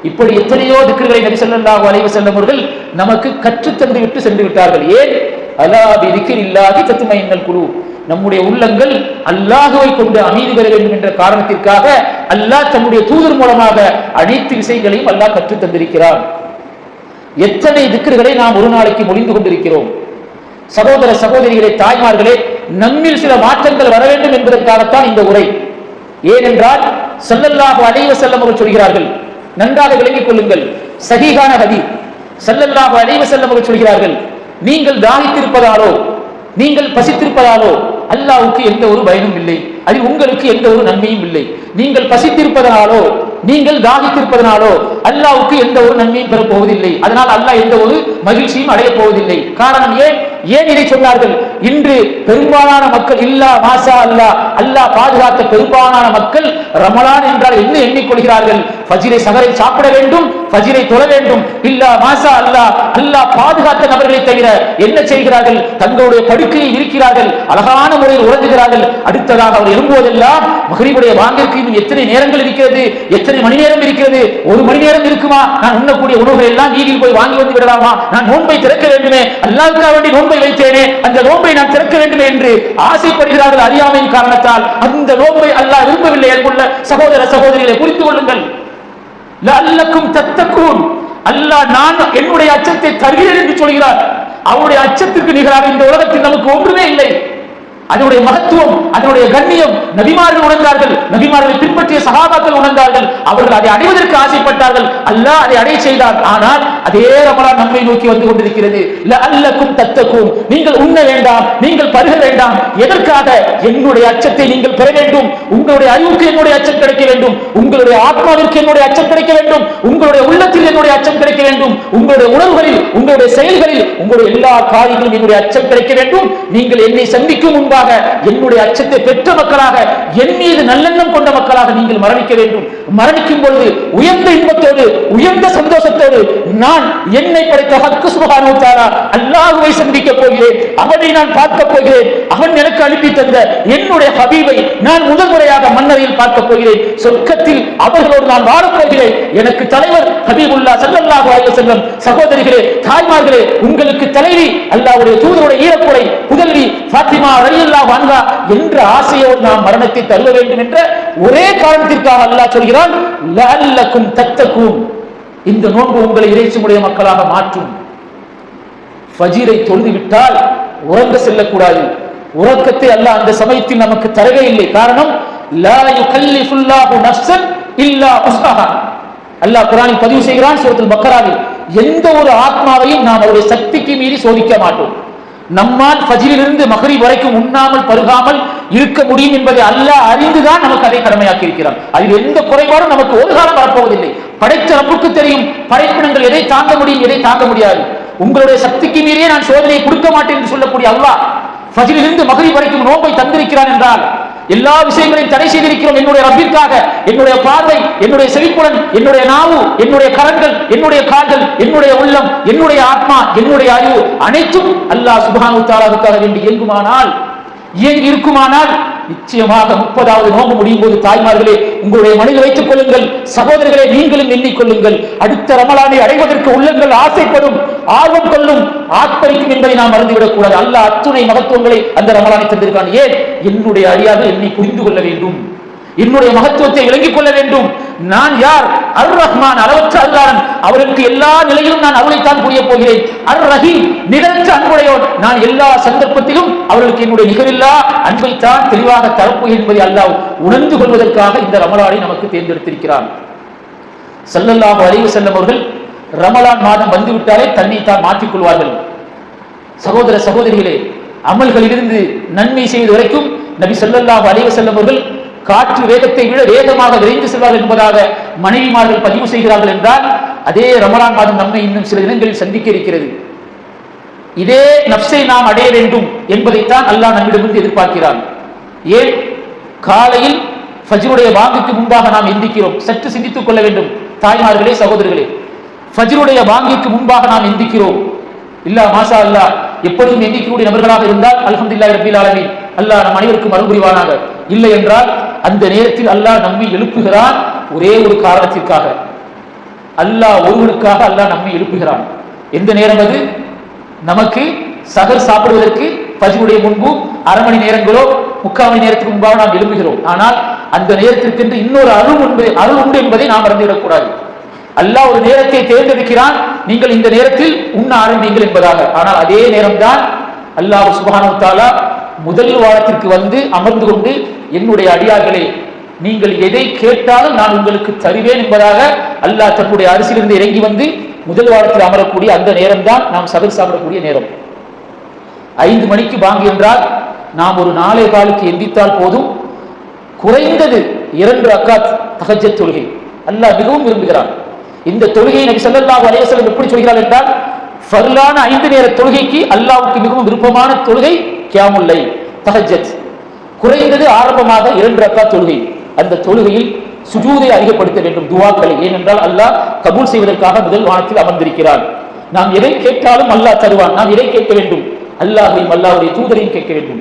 இப்படி எத்தனையோ திக்ர்களை நபி ஸல்லல்லாஹு அலைஹி வஸல்லம் அவர்கள் நமக்கு கற்றுத் தந்து விட்டு சென்று விட்டார்கள். ஏன்? அலா பிதிக்ரில்லாஹி தத்மையின்னல் குலூப், நம்முடைய உள்ளங்கள் அல்லாஹ்வை கொண்டு அமைதி பெற வேண்டும் என்ற காரணத்திற்காக அல்லாஹ் தம்முடைய தூதர் மூலமாக அனைத்து விஷயங்களையும் அல்லாஹ் கற்றுத் தந்திருக்கிறார். எத்தனை திக்ர்களை நாம் ஒரு நாளைக்கு மொழிந்து கொண்டிருக்கிறோம். சகோதர சகோதரிகளே, தாய்மார்களே, நம்மில் சில மாற்றங்கள் வர வேண்டும் என்பதற்காகத்தான் இந்த உரை. ஏனென்றால் ஸல்லல்லாஹு அலைஹி வஸல்லம் அவர்கள் சொல்கிறார்கள், நன்றாக விளங்கிக் கொள்ளுங்கள், சஹீஹான ஹதீஸ். ஸல்லல்லாஹு அலைஹி வஸல்லம் அவர்கள் சொல்கிறார்கள், நீங்கள் தாகித்திருப்பதாலோ, நீங்கள் பசித்திருப்பதாலோ அல்லாஹ்வுக்கு எந்த ஒரு பயனும் இல்லை, அதில் உங்களுக்கு எந்த ஒரு நன்மையும் இல்லை. நீங்கள் பசித்திருப்பதனாலோ, நீங்கள் தாகித்திருப்பதனாலோ அல்லாஹ்வுக்கு எந்த ஒரு நன்மையும் பெறப் போவதில்லை. அதனால் அல்லாஹ் எந்த ஒரு மகிழ்ச்சியும் அடையப் போவதில்லை. காரணம் ஏன்? ஏன் இதை சொன்னார்கள்? இன்று பெரும்பாலான மக்கள் இல்லா மாசா அல்லாஹ், அல்லாஹ் பாதுகாத்த பெரும்பாலான மக்கள் ரமலான் என்றால் என்ன எண்ணிக்கொள்கிறார்கள்? ஃபஜ்ரை சஹரை சாப்பிட வேண்டும், ஃபஜ்ரை தொழ வேண்டும். இல்லா மாசா அல்லாஹ், அல்லாஹ் பாதுகாத்த நபர்களை தவிர என்ன செய்கிறார்கள்? தங்களுடைய படுக்கையை இருக்கிறார்கள், அழகான முறையில் உறங்குகிறார்கள். அடுத்ததாக அவர் எழும்போதெல்லாம் மக்ரிபுடைய வாங்கிற்கு இன்னும் எத்தனை நேரங்கள் இருக்கிறது, எத்தனை மணி நேரம் இருக்கிறது, ஒரு மணி நேரம் இருக்குமா, நான் உண்ணக்கூடிய உணவுகள் எல்லாம் வீதியில் போய் வாங்கி வந்து விடலாமா, நான் நோன்பை திறக்க வேண்டுமே, அல்லாஹ்வுக்காக வேண்டி நோன்பை வைத்தேனே, அந்த நோன்பை நான் திறக்க வேண்டுமே என்று ஆசைப்படுகிறார்கள். அறியாமையின் காரணத்தால் அந்த நோன்பை அல்லாஹ் விரும்பவில்லை. அன்புள்ள சகோதர சகோதரிகளை புரிந்து கொள்ளுங்கள். லஅல்லக்கும் தத்தகூன், அல்லாஹ் நான் என்னுடைய அச்சத்தை தருகிறேன் என்று சொல்கிறார். அவருடைய அச்சத்திற்கு நிகராக இந்த உலகத்தில் நமக்கு ஒன்றுமே இல்லை. அதனுடைய மகத்துவம், அதனுடைய கண்ணியம் நபிமார்கள் உணர்ந்தார்கள், நபிமார்களை பின்பற்றிய சஹாபாக்கள் உணர்ந்தார்கள். அவர்கள் அதை அடைவதற்கு ஆசைப்பட்டார்கள், அல்லாஹ் அதை அடைய செய்தார். ஆனால் அதே ரமலான் நம்மை நோக்கி வந்து கொண்டிருக்கிறது. லஅல்லக்கும் தத்தகூன், நீங்கள் உண்ண வேண்டாம், நீங்கள் பருக வேண்டாம். எதற்காக? என்னுடைய அச்சத்தை நீங்கள் பெற வேண்டும். உங்களுடைய அறிவுக்கு என்னுடைய அச்சம் கிடைக்க வேண்டும், உங்களுடைய ஆத்மாவிற்கு என்னுடைய அச்சம் கிடைக்க வேண்டும், உங்களுடைய உள்ளத்தில் என்னுடைய அச்சம் கிடைக்க வேண்டும், உங்களுடைய உணர்வுகளில், உங்களுடைய செயல்களில், உங்களுடைய எல்லா காரியங்களும் என்னுடைய அச்சம் கிடைக்க வேண்டும். நீங்கள் என்னை சந்திக்கும் முன்பாக என்னுடைய அச்சத்தை பெற்ற மக்களாக, என் மீது நல்லெண்ணம் கொண்ட மக்களாக நீங்கள் மரணிக்க வேண்டும். மரணிக்கும் பொழுது உயர்ந்த இன்பத்தோடு, உயர்ந்த சந்தோஷத்தோடு நான் என்னை படைத்த ஹக்கு சுப்ஹானஹு வ தஆலா அல்லாஹ்வை சந்திக்க போகிறேன், அவனை நான் பார்க்க போகிறேன். அவன் எனக்கு அனுப்பி தந்த என்னுடைய ஹபீபை நான் முதல் முறையாக மன்னரையில் பார்க்க போகிறேன். சொர்க்கத்தில் அவர்களோடு நான் வாழப் போகிறேன். எனக்கு தலைவர் ஹபீபுல்லாஹ் ஸல்லல்லாஹு அலைஹி வஸல்லம். சகோதரிகளே, தாய்மார்களே, உங்களுக்கு தலைவி அல்லாஹ்வுடைய தூதருடைய ஈரக்குடை புதல்வி ஃபாத்திமா ரலியல்லாஹு அன்ஹா என்ற ஆசையோடு நாம் மரணத்தை தள்ள வேண்டும் என்ற ஒரே காரணத்திற்காக அல்லாஹ் சொல்கிறான், லஅல்லக்கும் தத்தகூன், இந்த நோன்பு உங்களை இறைச்சியுடைய மக்களாக மாற்றும். ஃபஜ்ரை தொழுது விட்டால் உறங்க செல்லக்கூடாது. உறக்கத்தை அல்லாஹ் அந்த சமயத்தில் நமக்கு தரவே இல்லை. காரணம், லா யுகல்லிஃபுல்லாஹு நஃப்ஸன் இல்லா உஸ்ஹா. அல்லாஹ் குர்ஆனில் பதிவு செய்கிறான் சூரத்துல் பக்கராவில், எந்த ஒரு ஆத்மாவையும் நாம் அவருடைய சக்திக்கு மீறி சோதிக்க மாட்டோம். நம்மால் ஃபஜ்ரிலிருந்து மக்ரிப் வரைக்கும் உண்ணாமல் பருகாமல் இருக்க முடியும் என்பதை அல்லாஹ் அறிந்துதான் நமக்கு அதை கடமையாக்கி இருக்கிறான். அதில் எந்த குறைபாடும் நமக்கு ஒரு காலம் வரப்போவதில்லை. படைத்த ரப்புக்கு தெரியும் படைப்பினங்கள் எதை தாங்க முடியும், எதை தாங்க முடியாது. உங்களுடைய சக்திக்கு மீறியே நான் சோதனையை கொடுக்க மாட்டேன் என்று சொல்லக்கூடிய அல்லாஹ் ஃபஜ்ரிலிருந்து மக்ரிப் வரைக்கும் நோன்பை தந்திருக்கிறான் என்றால் எல்லா விஷயங்களையும் தடை செய்திருக்கிறோம். என்னுடைய ரப்பிற்காக என்னுடைய பார்வை, என்னுடைய செவிப்புலன், என்னுடைய நாவு, என்னுடைய கரங்கள், என்னுடைய கால்கள், என்னுடைய உள்ளம், என்னுடைய ஆத்மா, என்னுடைய அறிவு அனைத்தும் அல்லாஹ் சுப்ஹானஹு வ தஆலாவுக்காக வேண்டி இயங்குமானால், இயங்கி இருக்குமானால் நிச்சயமாக 30வது நோன்பு முடியும் போது தாய்மார்களே உங்களுடைய மனதில் வைத்துக் கொள்ளுங்கள். சகோதரர்களே, நீங்களும் எண்ணிக்கொள்ளுங்கள். அடுத்த ரமலானை அடைவதற்கு உள்ளங்கள் ஆசைப்படும், ஆர்வம் கொள்ளும், ஆர்ப்பரிக்கும் என்பதை நாம் மறந்துவிடக் கூடாது. அல்லாஹ் அத்துணை மகத்துவங்களை அந்த ரமலானை தந்திருக்கான். ஏன்? என்னுடைய அடியார்கள் என்னை புரிந்து கொள்ள வேண்டும், என்னுடைய மகத்துவத்தை விளங்கிக் கொள்ள வேண்டும். நான் யார்? அர் ரஹ்மான், அளவற்ற அல்லாஹ். அவருக்கு எல்லா நிலையிலும் நான் அருளைத்தான் புரிய போகிறேன். அர் ரஹீம், நிகரற்ற அன்புடையோன். நான் எல்லா சந்தர்ப்பத்திலும் அவர்களுக்கு என்னுடைய நிகரில்லா அன்பைத்தான் தெளிவாக தரப்போகிறேன் என்பதை அல்லாஹ் உணர்ந்து கொள்வதற்காக இந்த ரமலானை நமக்கு தேர்ந்தெடுத்திருக்கிறான். ஸல்லல்லாஹு அலைஹி வஸல்லம் அவர்கள் ரமலான் மாதம் வந்துவிட்டாலே தன்னை தான் மாற்றிக் கொள்வார்கள். சகோதர சகோதரிகளே, அமல்களிலிருந்து நன்மை செய்வது வரைக்கும் நபி ஸல்லல்லாஹு அலைஹி வஸல்லம் அவர்கள் காற்று வேகத்தை விட வேகமாக விரைந்து செல்வார்கள் என்பதாக மனைவிமார்கள் பதிவு செய்கிறார்கள் என்றால், அதே ரமலான் மாதம் நம்மை இன்னும் சில தினங்களில் சந்திக்க இருக்கிறது. இதே நப்சை நாம் அடைய வேண்டும் என்பதைத்தான் அல்லாஹ் நம்மிடமிருந்து எதிர்பார்க்கிறான். ஏன் காலையில் ஃபஜ்ருடைய பாங்குக்கு முன்பாக நாம் எந்திக்கிறோம்? சற்று சிந்தித்துக் கொள்ள வேண்டும் தாய்மார்களே, சகோதரர்களே. ஃபஜ்ருடைய பாங்குக்கு முன்பாக நாம் எந்திக்கிறோம். இல்லா மாஷா அல்லாஹ் எப்பொழுதும் எந்திக்கக்கூடிய நபர்களாக இருந்தால் அல்ஹம்துலில்லாஹி ரப்பில் ஆலமீன், அல்லாஹ் நம் அனைவருக்கும் அருள் புரிவானாக. இல்லை என்றால் அந்த நேரத்தில் அல்லாஹ் நம்மை எழுப்புகிறான். ஒரே ஒரு காரணத்திற்காக, அல்லாஹ் ஒருவனுக்காக அல்லாஹ் நம்மை எழுப்புகிறான். எந்த நேரம் அது? நமக்கு சகர் சாப்பிடுவதற்கு ஃபஜ்ருடைய முன்பு அரை மணி நேரங்களோ 3/4 மணி நேரத்துக்கு முன்பாக நாம் எழுப்புகிறோம். ஆனால் அந்த நேரத்திற்கென்று இன்னொரு அருள் உண்டு என்பதை நாம் மறந்துவிடக்கூடாது. அல்லாஹ் ஒரு நேரத்தை தேர்ந்தெடுக்கிறான், நீங்கள் இந்த நேரத்தில் உண்ண ஆரம்பிங்கள் என்பதாக. ஆனால் அதே நேரம்தான் அல்லாஹ் சுப்ஹானஹு வ தஆலா முதல் வாரத்திற்கு வந்து அமர்ந்து கொண்டு, என்னுடைய அடியார்களே, நீங்கள் எதை கேட்டாலும் நான் உங்களுக்கு தருவேன் என்பதாக அல்லாஹ் தன்னுடைய அரிசியிலிருந்து இறங்கி வந்து முதல் வாரத்தில் அமரக்கூடிய அந்த நேரம் தான் நாம் சகர் சாப்பிடக்கூடிய நேரம். 5 மணிக்கு பாங்கு என்றால் நாம் ஒரு 4:15 எந்தித்தால் போதும். குறைந்தது 2 ரக்காத் தஹஜ்ஜத் தொழுகை அல்லாஹ் மிகவும் விரும்புகிறான். இந்த தொழுகையை நபி ஸல்லல்லாஹு அலைஹி வஸல்லம் எப்படி சொல்கிறார் என்றால், ஃபர்லான 5 நேர தொழுகைக்கு அல்லாஹ்வுக்கு மிகவும் விருப்பமான தொழுகை கியாமுல் லைல், தஹஜ்ஜத். குறைந்தது ஆரம்பமாக 2 ரக்காத் தொழுகை. அந்த தொழுகையில் சுஜூதை அதிகப்படுத்த வேண்டும், துஆக்களை. ஏனென்றால் அல்லாஹ் கபூல் செய்வதற்காக முதல் வானத்தில் அமர்ந்திருக்கிறான். நாம் எதை கேட்டாலும் அல்லாஹ் தருவான். நாம் எதை கேட்க வேண்டும்? அல்லாஹ்வையும் அல்லாஹ்வுடைய தூதரையும் கேட்க வேண்டும்.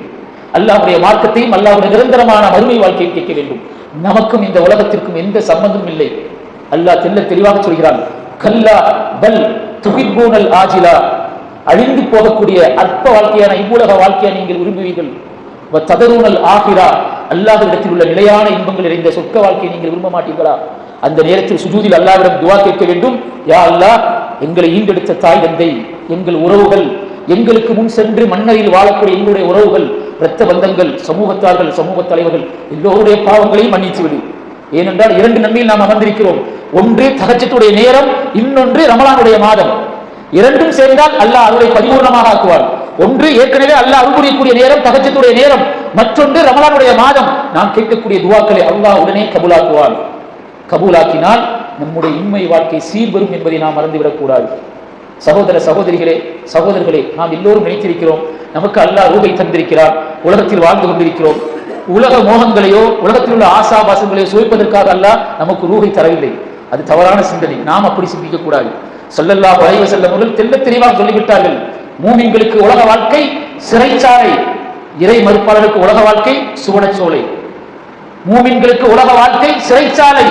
அல்லாஹ்வுடைய மார்க்கத்தையும் அல்லாஹ்வுடைய நிரந்தரமான மறுமை வாழ்க்கையை கேட்க வேண்டும். நமக்கும் இந்த உலகத்திற்கும் எந்த சம்பந்தமும் இல்லை. அல்லாஹ் தெளிவாக சொல்கிறான், கல்லா பல் துஹிப்பூனல் ஆஜிலா, அழிந்து போகக்கூடிய அற்ப வாழ்க்கையான இவ்வுலக வாழ்க்கையை நீங்கள் விரும்புவீர்கள். வததரூனல் ஆகிரா, அல்லாஹ்விடத்தில் உள்ள நிலையான இன்பங்கள் நிறைந்த சொர்க்க வாழ்க்கையை நீங்கள் விரும்ப மாட்டீர்களா? அந்த நேரத்தில் சுஜூதில் அல்லாஹ்விடம் துஆ கேட்க வேண்டும். யா அல்லாஹ், எங்களை ஈண்டெடுத்த தாய் தந்தை, எங்கள் உறவுகள், எங்களுக்கு முன் சென்று மன்னரில் வாழக்கூடிய எங்களுடைய உறவுகள், இரத்த பந்தங்கள், சமூகத்தார்கள், சமூக தலைவர்கள், எல்லோருடைய பாவங்களையும் மன்னித்து விடு. ஏனென்றால் 2 நன்மையில் நாம் அமர்ந்திருக்கிறோம். ஒன்று தஹஜ்ஜுடைய நேரம், இன்னொன்று ரமலானுடைய மாதம். 2ம் சேர்ந்தால் அல்லாஹ் அருளை பரிபூர்ணமாக ஆக்குவார். ஒன்று ஏற்கனவே அல்லாஹ் அருள் புரியக்கூடிய நேரம், தஹஜ்ஜுடைய நேரம். மற்றொன்று ரமலானுடைய மாதம். நாம் கேட்கக்கூடிய துஆக்களை அல்லாஹ் உடனே கபூலாக்குவார். கபூலாக்கினால் நம்முடைய இன்மை வாழ்க்கை சீர்பெறும் என்பதை நாம் மறந்துவிடக்கூடாது. சகோதர சகோதரிகளே, சகோதரர்களே, நாம் எல்லோரும் நினைத்திருக்கிறோம், நமக்கு அல்லாஹ் ரூஹை தந்திருக்கிறார், உலகத்தில் வாழ்ந்து கொண்டிருக்கிறோம். உலக மோகங்களையோ உலகத்தில் உள்ள ஆசாபாசங்களையோ சுவைப்பதற்காக அல்லாஹ் நமக்கு ரூஹை தரவில்லை. அது தவறான சிந்தனை. நாம் அப்படி சிந்திக்க கூடாது. ஸல்லல்லாஹு அலைஹி வஸல்லம் அவர்கள் தெளிவாக சொல்லிவிட்டார்கள், மூமின்களுக்கு உலக வாழ்க்கை சிறைச்சாலை, இறை மறுப்பாளருக்கு உலக வாழ்க்கை சுவனச்சோலை. மூமின்களுக்கு உலக வாழ்க்கை சிறைச்சாலை,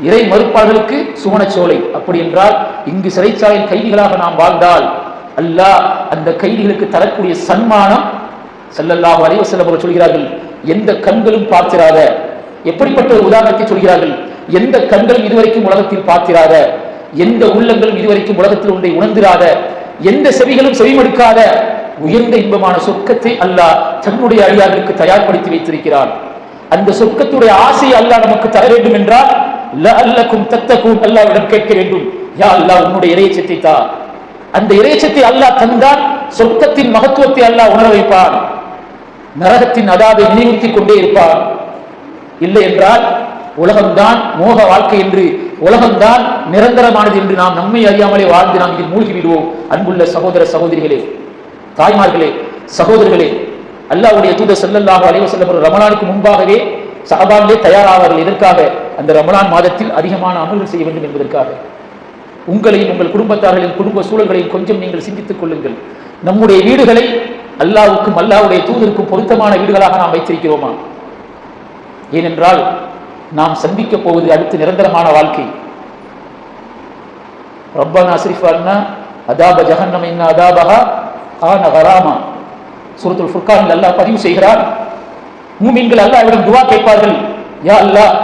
இறை மறுப்பாளர்களுக்கு சுவனச்சோலை. அப்படி என்றால் இங்கு சிறைச்சாலையில் கைதிகளாக நாம் வாழ்ந்தால் அல்லாஹ் அந்த கைதிகளுக்கு தரக்கூடிய சன்மானம், ஸல்லல்லாஹு அலைஹி வஸல்லம் அவர்கள் சொல்கிறார்கள், எந்த கண்களும் பார்த்திராத, எப்படிப்பட்ட ஒரு உதாரணத்தை சொல்கிறார்கள், எந்த கண்களும் இதுவரைக்கும் உலகத்தில் பார்த்திராத, எந்த உள்ளங்களும் இதுவரைக்கும் உலகத்தில் ஒன்றை உணர்ந்திராத, எந்த செவிகளும் செவிமடுக்காத உயர்ந்த இன்பமான சொர்க்கத்தை அல்லாஹ் தன்னுடைய அடியார்களுக்கு தயார்படுத்தி வைத்திருக்கிறார். அந்த சொர்க்கத்துடைய ஆசையை அல்லாஹ் நமக்கு தர வேண்டும் என்றால் லஅல்லக்கும் தத்தகூன், அல்லாஹ்விடம் கேட்க வேண்டும். யா அல்லாஹ், உன்னுடைய இறைச்சத்தை தா. அந்த இறைச்சத்தை அல்லாஹ் தந்தால் சொர்க்கத்தின் மகத்துவத்தை அல்லாஹ் உணர வைப்பான். நரகத்தின் அதாவை நினைவுறுத்திக் கொண்டே இருப்பார். இல்லை என்றால் உலகம்தான் மோக வாழ்க்கை என்று, உலகம்தான் நிரந்தரமானது என்று நாம் நம்மை அறியாமலே வாழ்ந்து நாம் இதில் மூழ்கி விடுவோம். அன்புள்ள சகோதர சகோதரிகளே, தாய்மார்களே, சகோதரர்களே, அல்லாஹ்வுடைய தூதர் ஸல்லல்லாஹு அலைஹி வஸல்லம் ரமலானுக்கு முன்பாகவே ஷஅபானிலே தயாராவார்கள். எதற்காக? அந்த ரமலான் மாதத்தில் அதிகமான அமல்கள் செய்ய வேண்டும் என்பதற்காக. உங்களையும் உங்கள் குடும்பத்தார்களின் குடும்ப சூழல்களையும் கொஞ்சம் நீங்கள் சிந்தித்துக் கொள்ளுங்கள். நம்முடைய வீடுகளை அல்லாஹ்வுக்கும் அல்லாஹ்வுடைய தூதருக்கும் பொருத்தமான வீடுகளாக நாம் வைத்திருக்கிறோமா? ஏனென்றால் நாம் சந்திக்க போவது அடுத்து நிரந்தரமான வாழ்க்கை. ரப்பனா அஸ்ரிஃப் அன்னா அதாப ஜஹன்னம இன்ன அதாபஹா கான கராமா. சூரத்துல் ஃபுர்கானில் அல்லாஹ் பதிவு செய்கிறார், மூமின்கள் அல்லாஹ்விடம் துஆ கேட்பார்கள், யா அல்லாஹ்,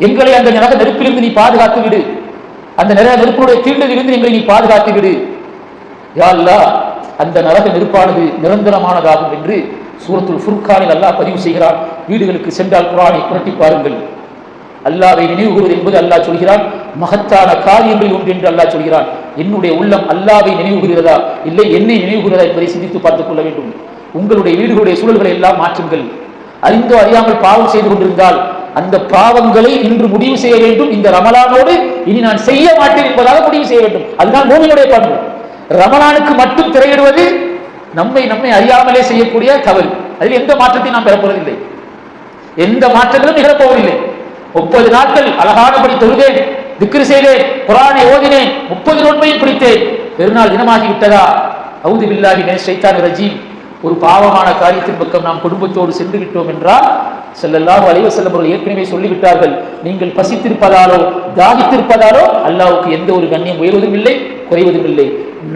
எங்களை அந்த நரக நெருப்பிலிருந்து நீ பாதுகாத்து விடு, அந்த நரக நெருப்புடைய தீண்டலிலிருந்து எங்களை நீ பாதுகாத்து விடு. யா அல்லாஹ், அந்த நரக நெருப்பானது நிரந்தரமானதாகும் என்று சூரத்துல் ஃபுர்கானில் அல்லாஹ் பதிவு செய்கிறார். வீடுகளுக்கு சென்றால் குர்ஆனை புரட்டி பாருங்கள். அல்லாஹ்வை நினைவு கூறுவது என்பது அல்லாஹ் சொல்கிறான் மகத்தான காரியங்களில் ஒன்று என்று அல்லாஹ் சொல்கிறான். என்னுடைய உள்ளம் அல்லாஹ்வை நினைவுகிறதா இல்லை என்னை நினைவுகிறதா என்பதை சிந்தித்து பார்த்துக் கொள்ள வேண்டும். உங்களுடைய வீடுகளுடைய சூழல்களை எல்லாம் மாற்றுங்கள். அறிந்தோ அறியாமல் பாவம் செய்து கொண்டிருந்தால் அந்த பாவங்களை இன்று முடிவு செய்ய வேண்டும். இந்த ரமலானோடு இனி நான் செய்ய மாட்டேன் என்பதாக முடிவு செய்ய வேண்டும். அதுதான் மூமினுடைய பண்பு. ரமலானுக்கு மட்டும் திரையிடுவது நம்மை அறியாமலே செய்யக்கூடிய தவறு. அதில் எந்த மாற்றத்தையும் நாம் பெறப்போவதில்லை, எந்த மாற்றங்களும் நிகழப்போவதில்லை. 30 நாட்கள் அழகானபடி தொழுதேன், திக்ர் செய்தேன், குர்ஆனை ஓதினேன், 30 நோன்பையும் பிடித்தேன். பெருநாள் தினமாகி விட்டதா? அஊது பில்லாஹி மினஷ் ஷைத்தானிர் ரஜீம். ஒரு பாவமான காரியத்தின் பக்கம் நாம் குடும்பத்தோடு சென்று விட்டோம் என்றால் ஸல்லல்லாஹு அலைஹி வஸல்லம் அவர்கள் ஏற்கனவே சொல்லிவிட்டார்கள், நீங்கள் பசித்திருப்பதாலோ தாகித்திருப்பதாலோ அல்லாஹ்வுக்கு எந்த ஒரு கண்ணியம் உயர்வதும் இல்லை குறைவதும் இல்லை.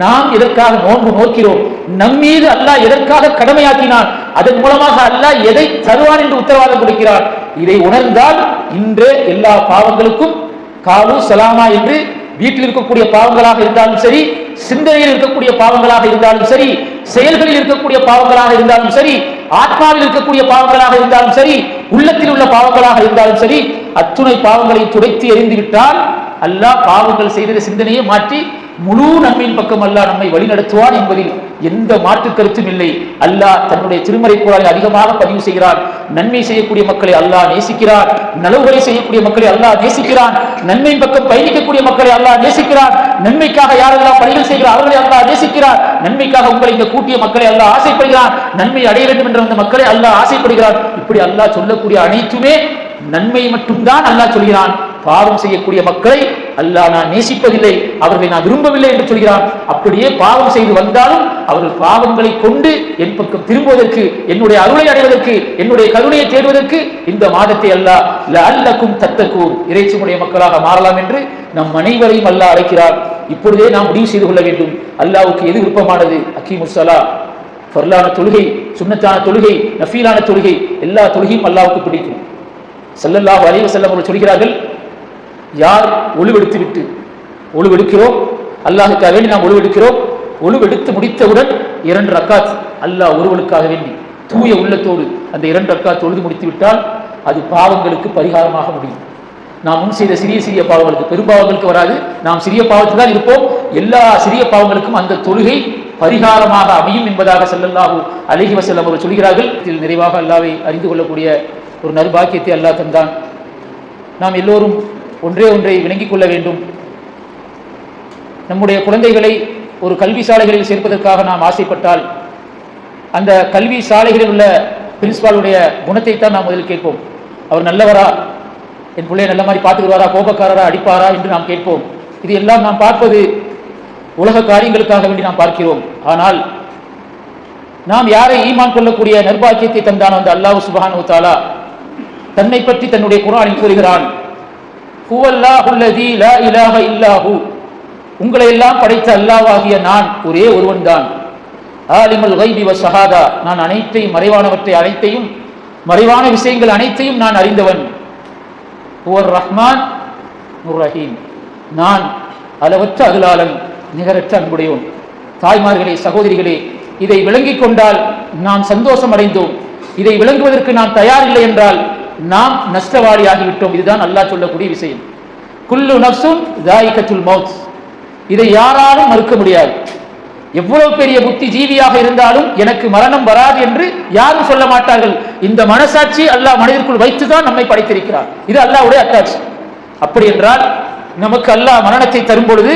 நாம் எதற்காக நோன்பு நோக்கிறோம், நம் மீது அல்லாஹ் எதற்காக கடமையாக்கினான், அதன் மூலமாக அல்லாஹ் எதை தருவான் என்று உத்தரவாதம் கொடுக்கிறார். இதை உணர்ந்தால் இன்றே எல்லா பாவங்களுக்கும் காலு சலாமா என்று வீட்டில் இருக்கக்கூடிய பாவங்களாக இருந்தாலும் சரி, சிந்தனையில் இருக்கக்கூடிய பாவங்களாக இருந்தாலும் சரி, செயல்களில் இருக்கக்கூடிய பாவங்களாக இருந்தாலும் சரி, ஆத்மாவில் இருக்கக்கூடிய பாவங்களாக இருந்தாலும் சரி, உள்ளத்தில் உள்ள பாவங்களாக இருந்தாலும் சரி, அத்துணை பாவங்களை துடைத்து எறிந்து விட்டால் அல்லாஹ் பாவங்கள் செய்த சிந்தனையை மாற்றி முழு நன்மையின் பக்கம் அல்லாஹ் நம்மை வழிநடத்துவான் என்பதில் எந்த மாற்று கருத்தும் இல்லை. அல்லாஹ் தன்னுடைய திருமறை குர்ஆனில் அதிகமாக பதிவு செய்கிறார். நன்மை செய்யக்கூடிய மக்களை அல்லாஹ் நேசிக்கிறார், நலவுகளை செய்யக்கூடிய மக்களை அல்லாஹ் நேசிக்கிறான், நன்மையின் பக்கம் பயணிக்கக்கூடிய மக்களை அல்லாஹ் நேசிக்கிறார், நன்மைக்காக யாரெல்லாம் பணிகள் செய்கிறார் அவர்களை அல்லாஹ் நேசிக்கிறார், நன்மைக்காக உங்களை இந்த கூட்டிய மக்களை அல்லாஹ் ஆசைப்படுகிறான், நன்மை அடைய வேண்டும் என்ற அந்த மக்களை அல்லாஹ் ஆசைப்படுகிறார். இப்படி அல்லாஹ் சொல்லக்கூடிய அனைத்துமே நன்மை மட்டும்தான் அல்லாஹ் சொல்கிறான். பாவம் செய்யக்கூடிய மக்களை அல்லாஹ் நான் நேசிப்பதில்லை, அவர்களை நான் விரும்பவில்லை என்று சொல்கிறான். அப்படியே பாவம் செய்து வந்தாலும் அவர்கள் பாவங்களை கொண்டு என் பக்கம் திரும்புவதற்கு, என்னுடைய அருளை அடைவதற்கு, என்னுடைய கருணையை தேடுவதற்கு இந்த மாதத்தை அல்லாஹ் லஅல்லக்கும் தத்தக்கூன் இறைச்சியுடைய மக்களாக மாறலாம் என்று நம் அனைவரையும் அல்லாஹ் அழைக்கிறார். இப்பொழுதே நாம் முடிவு செய்து கொள்ள வேண்டும், அல்லாஹ்வுக்கு எது விருப்பமானது. அக்கீமுஸ் ஸலா, ஃபர்லான தொழுகை, சுன்னத்தான தொழுகை, நஃபீலான தொழுகை, எல்லா தொழுகையும் அல்லாஹ்வுக்கு பிடிக்கும். ஸல்லல்லாஹு அலைஹி வஸல்லம் அவர்கள் சொல்கிறார்கள், யார் ஒழுவெடுத்து விட்டு ஒழுவெடுக்கிறோம், அல்லாஹுக்காக வேண்டி நாம் ஒழுவெடுக்கிறோம், ஒழுவெடுத்து முடித்தவுடன் 2 ரக்காத் அல்லாஹ் ஒருவனுக்காக வேண்டி தூய உள்ளத்தோடு அந்த 2 ரக்காத் தொழுது முடித்து விட்டால் அது பாவங்களுக்கு பரிகாரமாக முடியும். நாம் முன் செய்த சிறிய சிறிய பாவங்களுக்கு, பெரும்பாவங்களுக்கு வராது, நாம் சிறிய பாவத்தில் தான் இருப்போம். எல்லா சிறிய பாவங்களுக்கும் அந்த தொழுகை பரிகாரமாக அமையும் என்பதாக ஸல்லல்லாஹு அலைஹி வஸல்லம் அவர்கள் சொல்கிறார்கள். இதில் நிறைவாக அல்லாஹ்வை அறிந்து கொள்ளக்கூடிய ஒரு நற்பாக்கியத்தை அல்லாஹ் தந்தான். நாம் எல்லோரும் ஒன்றை விளங்கிக் கொள்ள வேண்டும். நம்முடைய குழந்தைகளை ஒரு கல்வி சாலைகளில் சேர்ப்பதற்காக நாம் ஆசைப்பட்டால் அந்த கல்வி சாலைகளில் உள்ள பிரின்சிபாலுடைய குணத்தை தான் நாம் முதலில் கேட்போம். அவர் நல்லவரா, என் பிள்ளையை நல்ல மாதிரி பார்த்துக்குவாரா, கோபக்காரரா, அடிப்பாரா என்று நாம் கேட்போம். இது எல்லாம் நாம் பார்ப்பது உலக காரியங்களுக்காக வேண்டி நாம் பார்க்கிறோம். ஆனால் நாம் யாரை ஈமான் கொள்ளக்கூடிய நற்பாக்கியத்தை தந்தானோ அந்த அல்லாஹ் சுப்ஹானஹு வ தஆலா தன்னை பற்றி தன்னுடைய குர்ஆனில் கூறுகிறான், ஹுவல்லாஹுல்லதீ லா இலாஹ இல்லாஹு, உங்களை எல்லாம் படைத்த அல்லாஹ்வாகிய நான் ஒரே ஒருவன் தான். ஆலிமுல் கைபி வ ஷஹாதா, நான் அனைத்தையும் மறைவானவற்றை அனைத்தையும் மறைவான விஷயங்கள் அனைத்தையும் நான் அறிந்தவன். ஹுவர் ரஹ்மான் முர் ரஹீம், நான் அளவற்ற அருளாளன் நிகரற்ற அன்புடையோன். தாய்மார்களே, சகோதரிகளே, இதை விளங்கிக் கொண்டால் நாம் சந்தோஷம் அடைந்தோம். இதை விளங்குவதற்கு நாம் தயாரில்லை என்றால் நாம் நஷ்டவாளியாகிவிட்டோம். இதுதான் அல்லாஹ் சொல்லக்கூடிய விஷயம். குல்லு நஃப்ஸுன் தாயிகத்துல் மௌத், இதை யாராலும் மறுக்க முடியாது. எவ்வளவு பெரிய புத்தி ஜீவியாக இருந்தாலும் எனக்கு மரணம் வராது என்று யாரும் சொல்ல மாட்டார்கள். இந்த மனசாட்சி அல்லாஹ் மனதிற்குள் வைத்துதான் நம்மை படைத்திருக்கிறார். இது அல்லாஹ்வுடைய அத்தாட்சி. அப்படி என்றால் நமக்கு அல்லாஹ் மரணத்தை தரும் பொழுது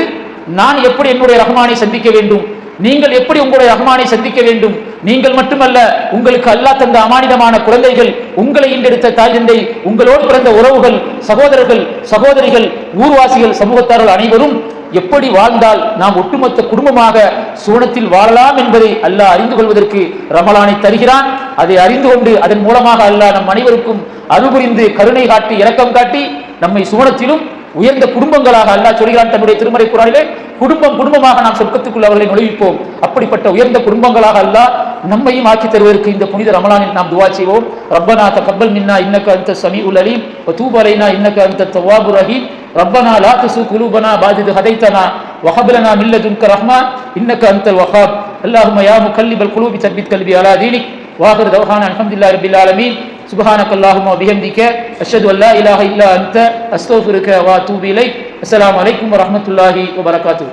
நான் எப்படி என்னுடைய ரஹ்மானை சந்திக்க வேண்டும், நீங்கள் எப்படி உங்களுடைய ரஹ்மானை சந்திக்க வேண்டும், நீங்கள் மட்டுமல்ல உங்களுக்கு அல்லாஹ் தந்த அமானிதமான குழந்தைகள், உங்களை ஈண்டெடுத்த தாய் தந்தை, உங்களோடு பிறந்த உறவுகள், சகோதரர்கள், சகோதரிகள், ஊர்வாசிகள், சமூகத்தார்கள் அனைவரும் எப்படி வாழ்ந்தால் நாம் ஒட்டுமொத்த குடும்பமாக சூனத்தில் வாழலாம் என்பதை அல்லாஹ் அறிந்து கொள்வதற்கு ரமலானை தருகிறான். அதை அறிந்து கொண்டு அதன் மூலமாக அல்லாஹ் நம் அனைவருக்கும் அருள்புரிந்து கருணை காட்டி இரக்கம் காட்டி நம்மை சூனத்திலும் உயர்ந்த குடும்பங்களாக அல்லாஹ் சொல்கிறான் தன்னுடைய திருமறை குர்ஆனிலே, குடும்பம் குடும்பமாக நாம் சொர்க்கத்துக்குள் அவர்களை நுழைவிப்போம். அப்படிப்பட்ட உயர்ந்த குடும்பங்களாக அல்லாஹ் நம்மையும் ஆக்கி தருவதற்கு இந்த புனித ரமலானில் நாம் துஆ செய்வோம். ரப்பனா தகப்பல் மின்னா இன்னக அன்த ஸமீஉல் அலீம் வ தூப் அலைனா இன்னக அன்த தவ்வாபுர் ரஹீம். ரப்பனா லா துஸிக் குலூபனா பஅத இத் ஹதைதனா வ ஹப் லனா மின் லதுன்க ரஹ்மா இன்னக அன்தல் வஹ்ஹாப். அல்லாஹும்ம யா முகல்லிபல் குலூபி தப்பித் கல்பி அலா தீனிக். வாஹிர் தவ்ஹானா அல்ஹம்துலில்லாஹி ரப்பில் ஆலமீன். சுப்ஹானக அல்லாஹும்ம வ பிஹம்திக அஷ்ஹது அல்லா இலாஹா இல்லா அன்த அஸ்தக்ஃபிருக வ அத்தூபு இலைக். அஸ்ஸலாமு அலைக்கும் வ ரஹ்மத்துல்லாஹி வ பரகாத்துஹு.